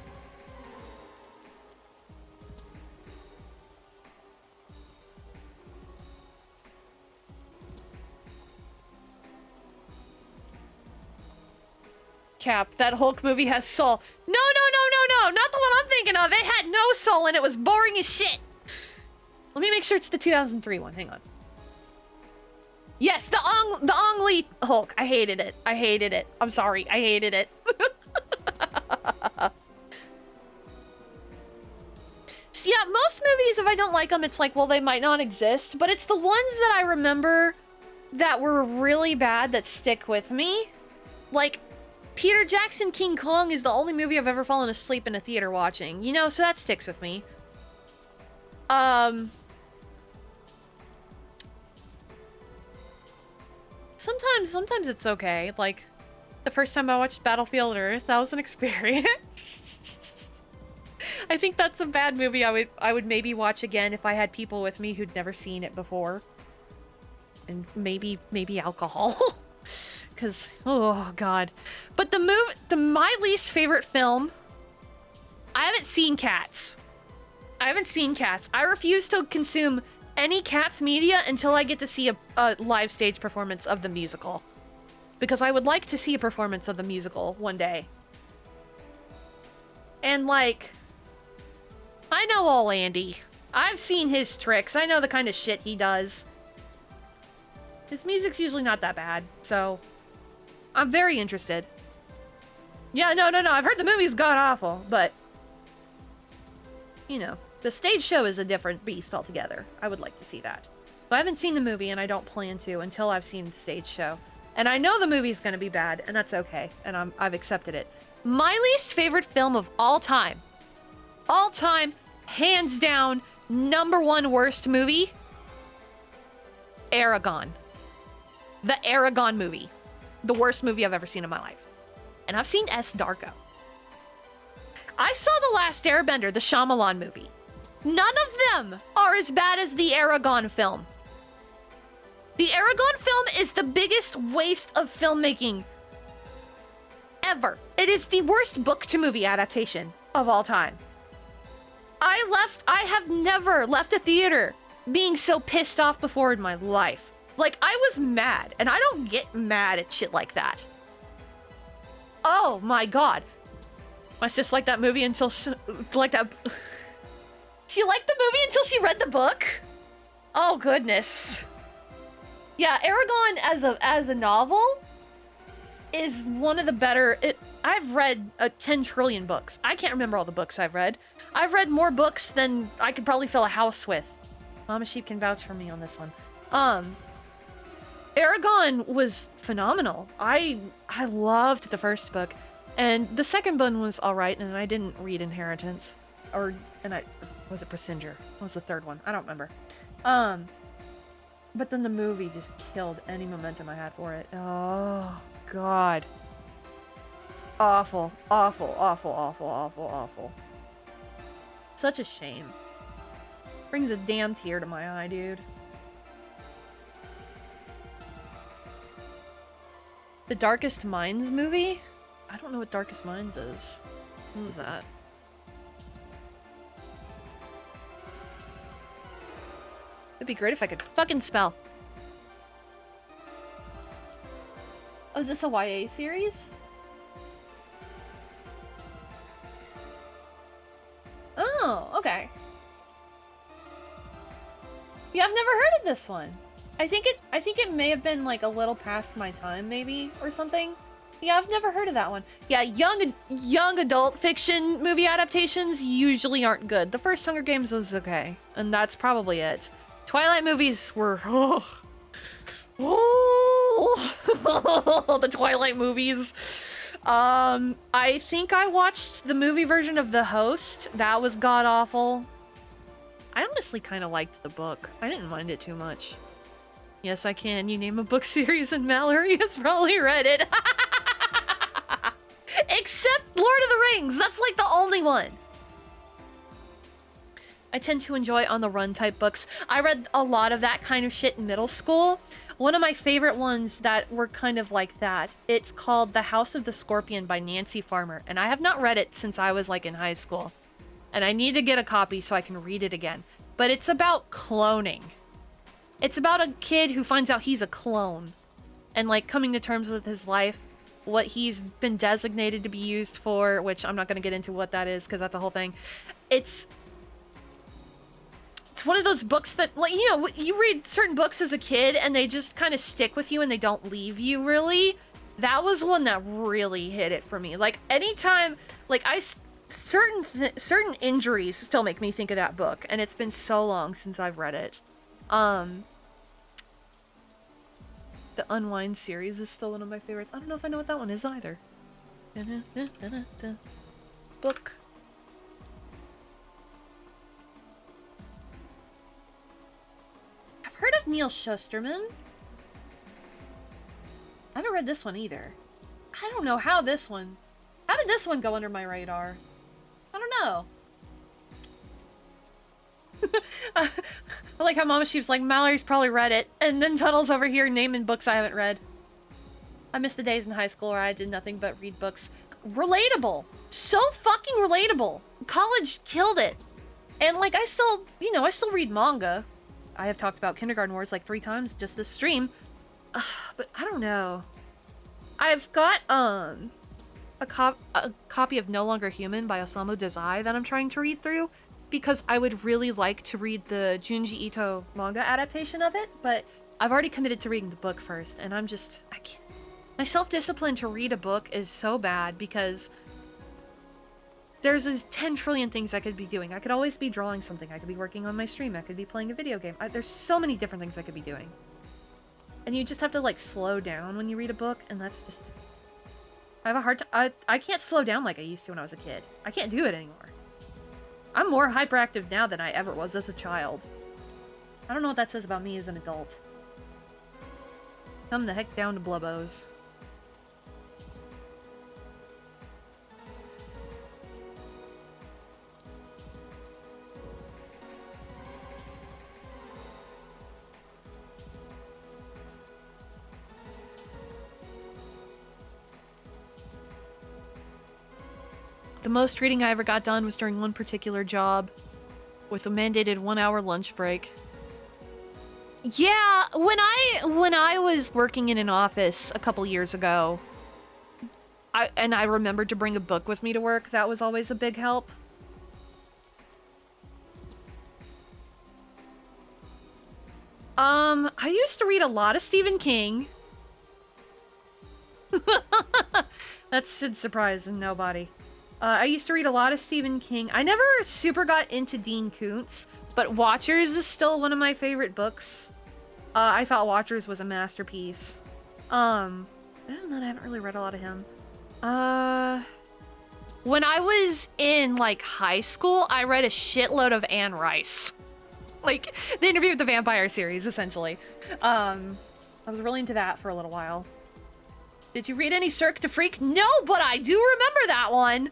Cap, that Hulk movie has soul. No, not the one I'm thinking of. It had no soul and it was boring as shit. Let me make sure it's the 2003 one. Hang on. Yes, the Ong Lee Hulk. I hated it. I hated it. I'm sorry. I hated it. So yeah, most movies, if I don't like them, it's like, well, they might not exist. But it's the ones that I remember that were really bad that stick with me. Like, Peter Jackson King Kong is the only movie I've ever fallen asleep in a theater watching. You know, so that sticks with me. Sometimes it's okay. Like, the first time I watched Battlefield Earth, that was an experience. I think that's a bad movie I would maybe watch again if I had people with me who'd never seen it before. And maybe alcohol. Cause, oh god. But my least favorite film, I haven't seen Cats. I refuse to consume any Cats media until I get to see a live stage performance of the musical. Because I would like to see a performance of the musical one day. And like, I know old Andy. I've seen his tricks. I know the kind of shit he does. His music's usually not that bad, so I'm very interested. Yeah, no. I've heard the movie's god-awful, but you know, the stage show is a different beast altogether. I would like to see that. But I haven't seen the movie, and I don't plan to until I've seen the stage show. And I know the movie's gonna be bad, and that's okay. And I've accepted it. My least favorite film of all time, hands down, #1 worst movie, Aragon. The Aragon movie. The worst movie I've ever seen in my life. And I've seen S. Darko. I saw The Last Airbender, the Shyamalan movie. None of them are as bad as the Aragon film. The Aragon film is the biggest waste of filmmaking ever. It is the worst book-to-movie adaptation of all time. I have never left a theater being so pissed off before in my life. Like, I was mad, and I don't get mad at shit like that. Oh my god. My sis liked that movie until she liked the movie until she read the book? Oh goodness. Yeah, Aragon as a novel is one of the better. I've read 10 trillion books. I can't remember all the books I've read. I've read more books than I could probably fill a house with. Mama Sheep can vouch for me on this one. Aragon was phenomenal. I loved the first book. And the second one was alright, and I didn't read Inheritance. Was it Prasinger? What was the third one? I don't remember. But then the movie just killed any momentum I had for it. Oh, God. Awful. Awful, awful, awful, awful, awful. Such a shame. Brings a damn tear to my eye, dude. The Darkest Minds movie? I don't know what Darkest Minds is. What is that? It'd be great if I could fucking spell. Oh, is this a YA series? Oh, okay. Yeah, I've never heard of this one. I think it may have been like a little past my time, maybe, or something. Yeah, I've never heard of that one. Yeah, young adult fiction movie adaptations usually aren't good. The first Hunger Games was okay, and that's probably it. Twilight movies were the Twilight movies. I think I watched the movie version of The Host. That was god-awful. I honestly kind of liked the book. I didn't mind it too much. Yes, I can. You name a book series and Mallory has probably read it. Except Lord of the Rings. That's like the only one. I tend to enjoy on-the-run type books. I read a lot of that kind of shit in middle school. One of my favorite ones that were kind of like that, it's called The House of the Scorpion by Nancy Farmer. And I have not read it since I was like in high school. And I need to get a copy so I can read it again. But it's about cloning. It's about a kid who finds out he's a clone. And like coming to terms with his life. What he's been designated to be used for. Which I'm not going to get into what that is because that's a whole thing. It's one of those books that, like, you know, you read certain books as a kid and they just kind of stick with you and they don't leave you, really. That was one that really hit it for me. Like, anytime, like, certain injuries still make me think of that book, and it's been so long since I've read it. The Unwind series is still one of my favorites. I don't know if I know what that one is either. Book. Heard of Neil Shusterman? I haven't read this one either. I don't know how did this one go under my radar? I don't know. I like how Mama Sheep's like, Mallory's probably read it, and then Tuttle's over here naming books I haven't read. I miss the days in high school where I did nothing but read books. Relatable. So fucking relatable. College killed it. And like, I still read manga. I have talked about Kindergarten Wars like 3 times just this stream. But I don't know. I've got a copy of No Longer Human by Osamu Dazai that I'm trying to read through because I would really like to read the Junji Ito manga adaptation of it, but I've already committed to reading the book first, and I can't. My self-discipline to read a book is so bad because there's 10 trillion things I could be doing. I could always be drawing something. I could be working on my stream. I could be playing a video game. There's so many different things I could be doing. And you just have to, like, slow down when you read a book, and that's just... I have a hard time... I can't slow down like I used to when I was a kid. I can't do it anymore. I'm more hyperactive now than I ever was as a child. I don't know what that says about me as an adult. Come the heck down to Blubbos. The most reading I ever got done was during one particular job with a mandated 1-hour lunch break. Yeah, when I was working in an office a couple years ago, I remembered to bring a book with me to work. That was always a big help. I used to read a lot of Stephen King. That should surprise nobody. I used to read a lot of Stephen King. I never super got into Dean Koontz, but Watchers is still one of my favorite books. I thought Watchers was a masterpiece. Other than that, I haven't really read a lot of him. When I was in, like, high school, I read a shitload of Anne Rice. Like, the Interview with the Vampire series, essentially. I was really into that for a little while. Did you read any Cirque du Freak? No, but I do remember that one!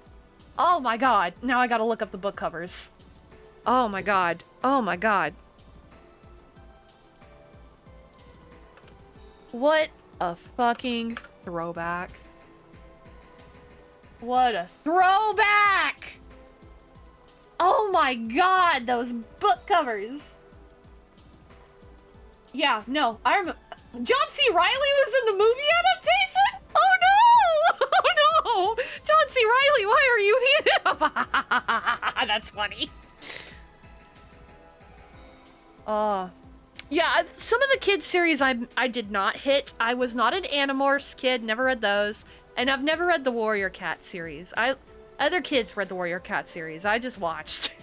Oh my god. Now I gotta look up the book covers. Oh my god. Oh my god. What a fucking throwback. What a throwback! Oh my god, those book covers. Yeah, no, I remember. John C. Reilly was in the movie adaptation? Oh no! Oh no! John C. Reilly, why are you here? That's funny. Yeah, some of the kids series I did not hit. I was not an Animorphs kid, never read those. And I've never read the Warrior Cat series. Other kids read the Warrior Cat series. I just watched.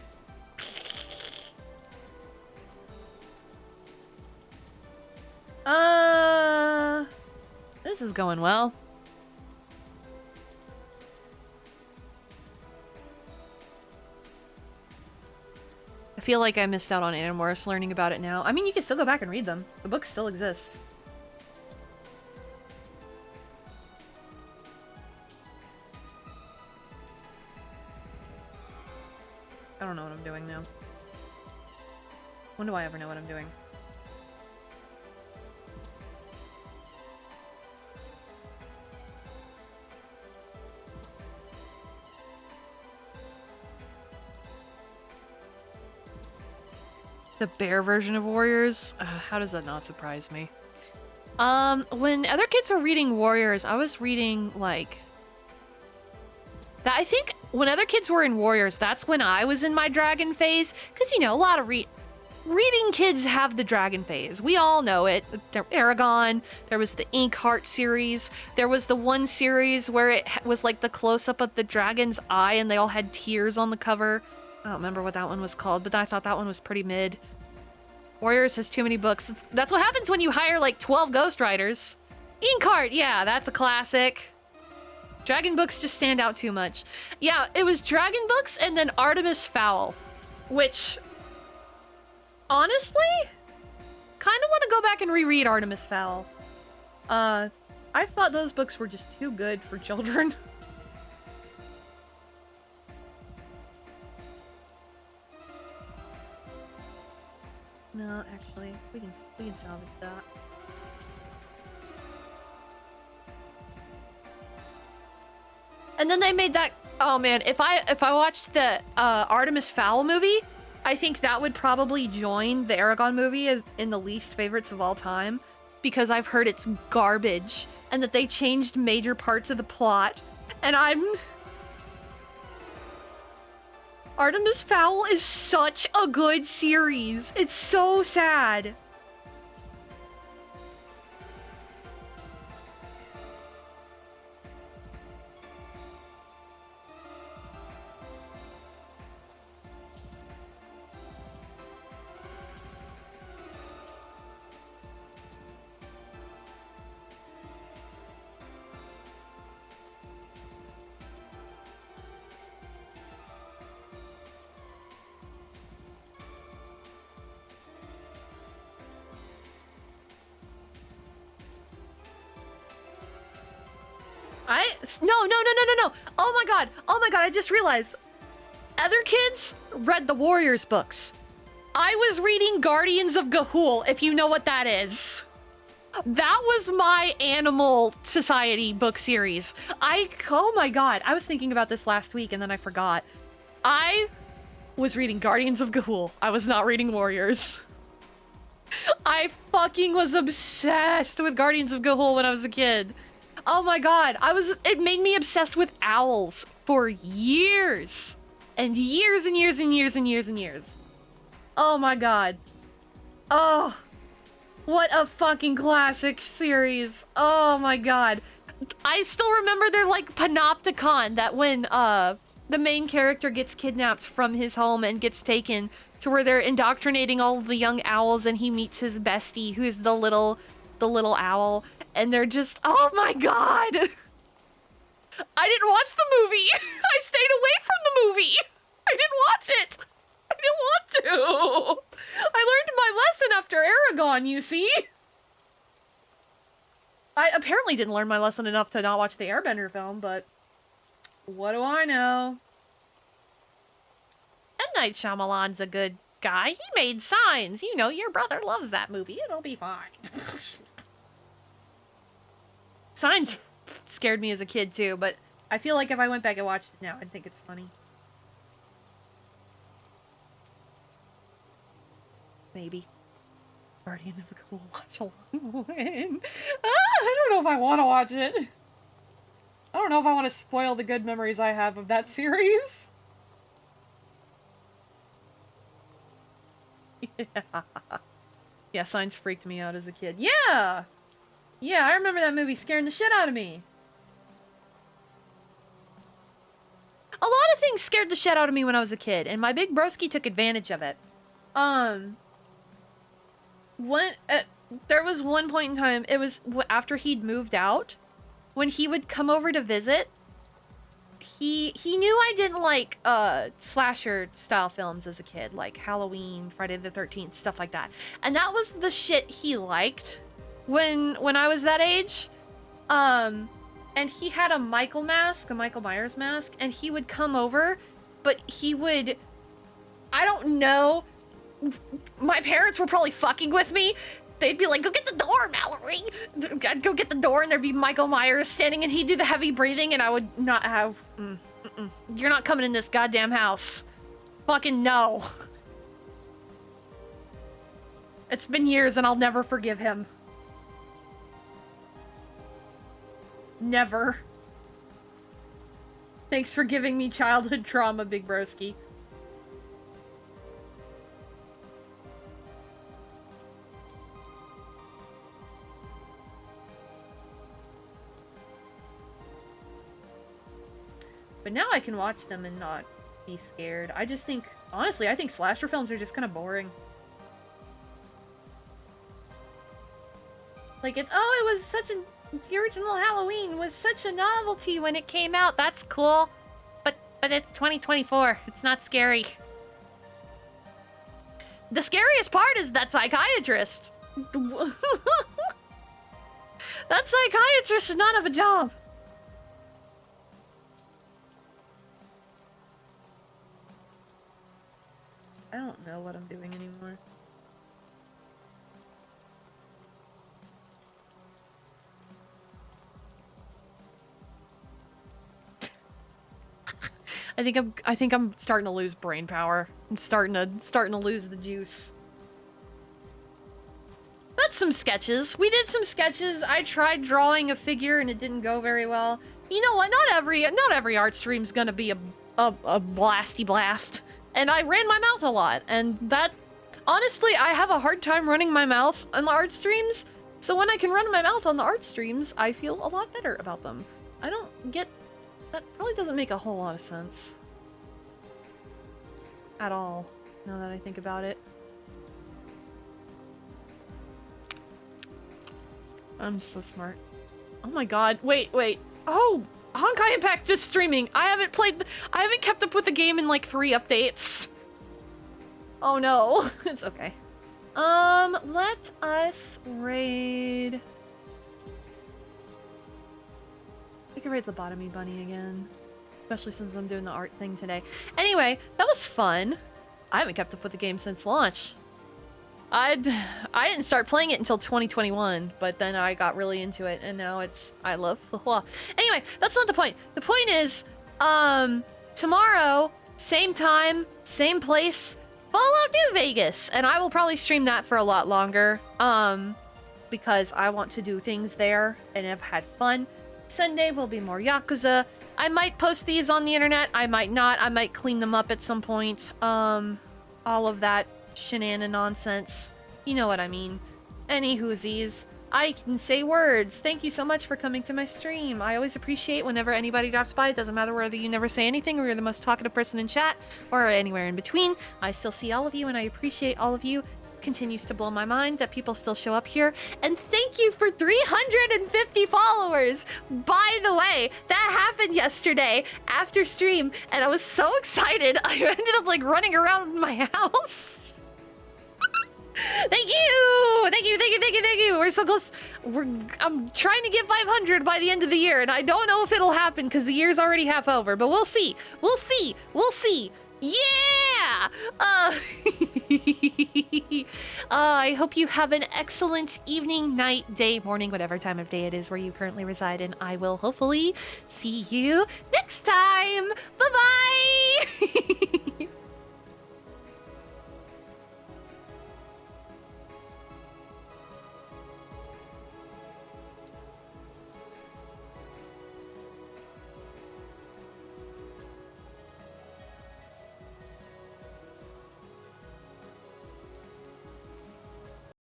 This is going well. I feel like I missed out on Animorphs learning about it now. I mean, you can still go back and read them. The books still exist. I don't know what I'm doing now. When do I ever know what I'm doing? The bear version of Warriors? How does that not surprise me? When other kids were reading Warriors, I was reading, like... I think when other kids were in Warriors, that's when I was in my dragon phase. Because, you know, a lot of reading kids have the dragon phase. We all know it. Aragon, there was the Inkheart series. There was the one series where it was like the close-up of the dragon's eye and they all had tears on the cover. I don't remember what that one was called, but I thought that one was pretty mid. Warriors has too many books. That's what happens when you hire like 12 ghostwriters. Inkheart, yeah, that's a classic. Dragon books just stand out too much. Yeah, it was Dragon books and then Artemis Fowl, which, honestly, kind of want to go back and reread Artemis Fowl. I thought those books were just too good for children. No, actually, we can salvage that. And then they made that. Oh man, if I watched the Artemis Fowl movie, I think that would probably join the Aragon movie as in the least favorites of all time, because I've heard it's garbage and that they changed major parts of the plot, and Artemis Fowl is such a good series. It's so sad. No. Oh my god, I just realized. Other kids read the Warriors books. I was reading Guardians of Ga'Hoole, if you know what that is. That was my Animal Society book series. Oh my god, I was thinking about this last week and then I forgot. I was reading Guardians of Ga'Hoole. I was not reading Warriors. I fucking was obsessed with Guardians of Ga'Hoole when I was a kid. Oh my god, it made me obsessed with owls for years. And years and years and years and years and years. Oh my god. Oh, what a fucking classic series. Oh my god. I still remember their, like, panopticon that when, the main character gets kidnapped from his home and gets taken to where they're indoctrinating all of the young owls and he meets his bestie, who's the little owl. And they're just, oh my god! I didn't watch the movie. I stayed away from the movie. I didn't watch it. I didn't want to. I learned my lesson after Aragon, you see. I apparently didn't learn my lesson enough to not watch the Airbender film, but what do I know? M. Night Shyamalan's a good guy. He made Signs. You know, your brother loves that movie. It'll be fine. Signs scared me as a kid, too, but I feel like if I went back and watched it now, I'd think it's funny. Maybe. Guardian of the Cool watch along. I don't know if I want to watch it. I don't know if I want to spoil the good memories I have of that series. Yeah. Yeah, Signs freaked me out as a kid. Yeah! Yeah, I remember that movie scaring the shit out of me. A lot of things scared the shit out of me when I was a kid, and my big broski took advantage of it. There was one point in time, it was after he'd moved out, when he would come over to visit, he knew I didn't like slasher style films as a kid, like Halloween, Friday the 13th, stuff like that. And that was the shit he liked when I was that age. And he had a Michael Myers mask, and he would come over, but he would, I don't know, my parents were probably fucking with me. They'd be like, go get the door, Mallory. I'd go get the door, and there'd be Michael Myers standing, and he'd do the heavy breathing, and I would not have... You're not coming in this goddamn house. Fucking no. It's been years, and I'll never forgive him. Never. Thanks for giving me childhood trauma, Big Broski. But now I can watch them and not be scared. I just think, honestly, I think slasher films are just kind of boring. Like, it's, oh, it was such a, the original Halloween was such a novelty when it came out. That's cool. But it's 2024. It's not scary. The scariest part is that psychiatrist. That psychiatrist should not have a job. I don't know what I'm doing anymore. I think I'm starting to lose brain power. I'm starting to lose the juice. That's some sketches. We did some sketches. I tried drawing a figure and it didn't go very well. You know what? Not every art stream's gonna be a blasty blast. And I ran my mouth a lot, and that, honestly, I have a hard time running my mouth on the art streams, so when I can run my mouth on the art streams, I feel a lot better about them. I don't get, that probably doesn't make a whole lot of sense. At all, now that I think about it. I'm so smart. Oh my god, wait. Oh! Honkai Impact is streaming. I haven't kept up with the game in like 3 updates. Oh no. It's okay. Let us raid. We can raid the Lobotomy Bunny again. Especially since I'm doing the art thing today. Anyway, that was fun. I haven't kept up with the game since launch. I didn't start playing it until 2021, but then I got really into it, and now it's, I love Hua. Anyway, that's not the point. The point is, tomorrow, same time, same place, Fallout New Vegas, and I will probably stream that for a lot longer, because I want to do things there, and have had fun. Sunday will be more Yakuza. I might post these on the internet, I might not, I might clean them up at some point, all of that shenanigan nonsense. You know what I mean. Any whoosies. I can say words. Thank you so much for coming to my stream. I always appreciate whenever anybody drops by. It doesn't matter whether you never say anything or you're the most talkative person in chat or anywhere in between. I still see all of you and I appreciate all of you. continues to blow my mind that people still show up here. And thank you for 350 followers. By the way, that happened yesterday after stream, and I was so excited. I ended up like running around my house. Thank you! Thank you, thank you, thank you, thank you! We're so close. I'm trying to get 500 by the end of the year, and I don't know if it'll happen because the year's already half over, but we'll see. We'll see. We'll see. Yeah! I hope you have an excellent evening, night, day, morning, whatever time of day it is where you currently reside, and I will hopefully see you next time. Bye-bye!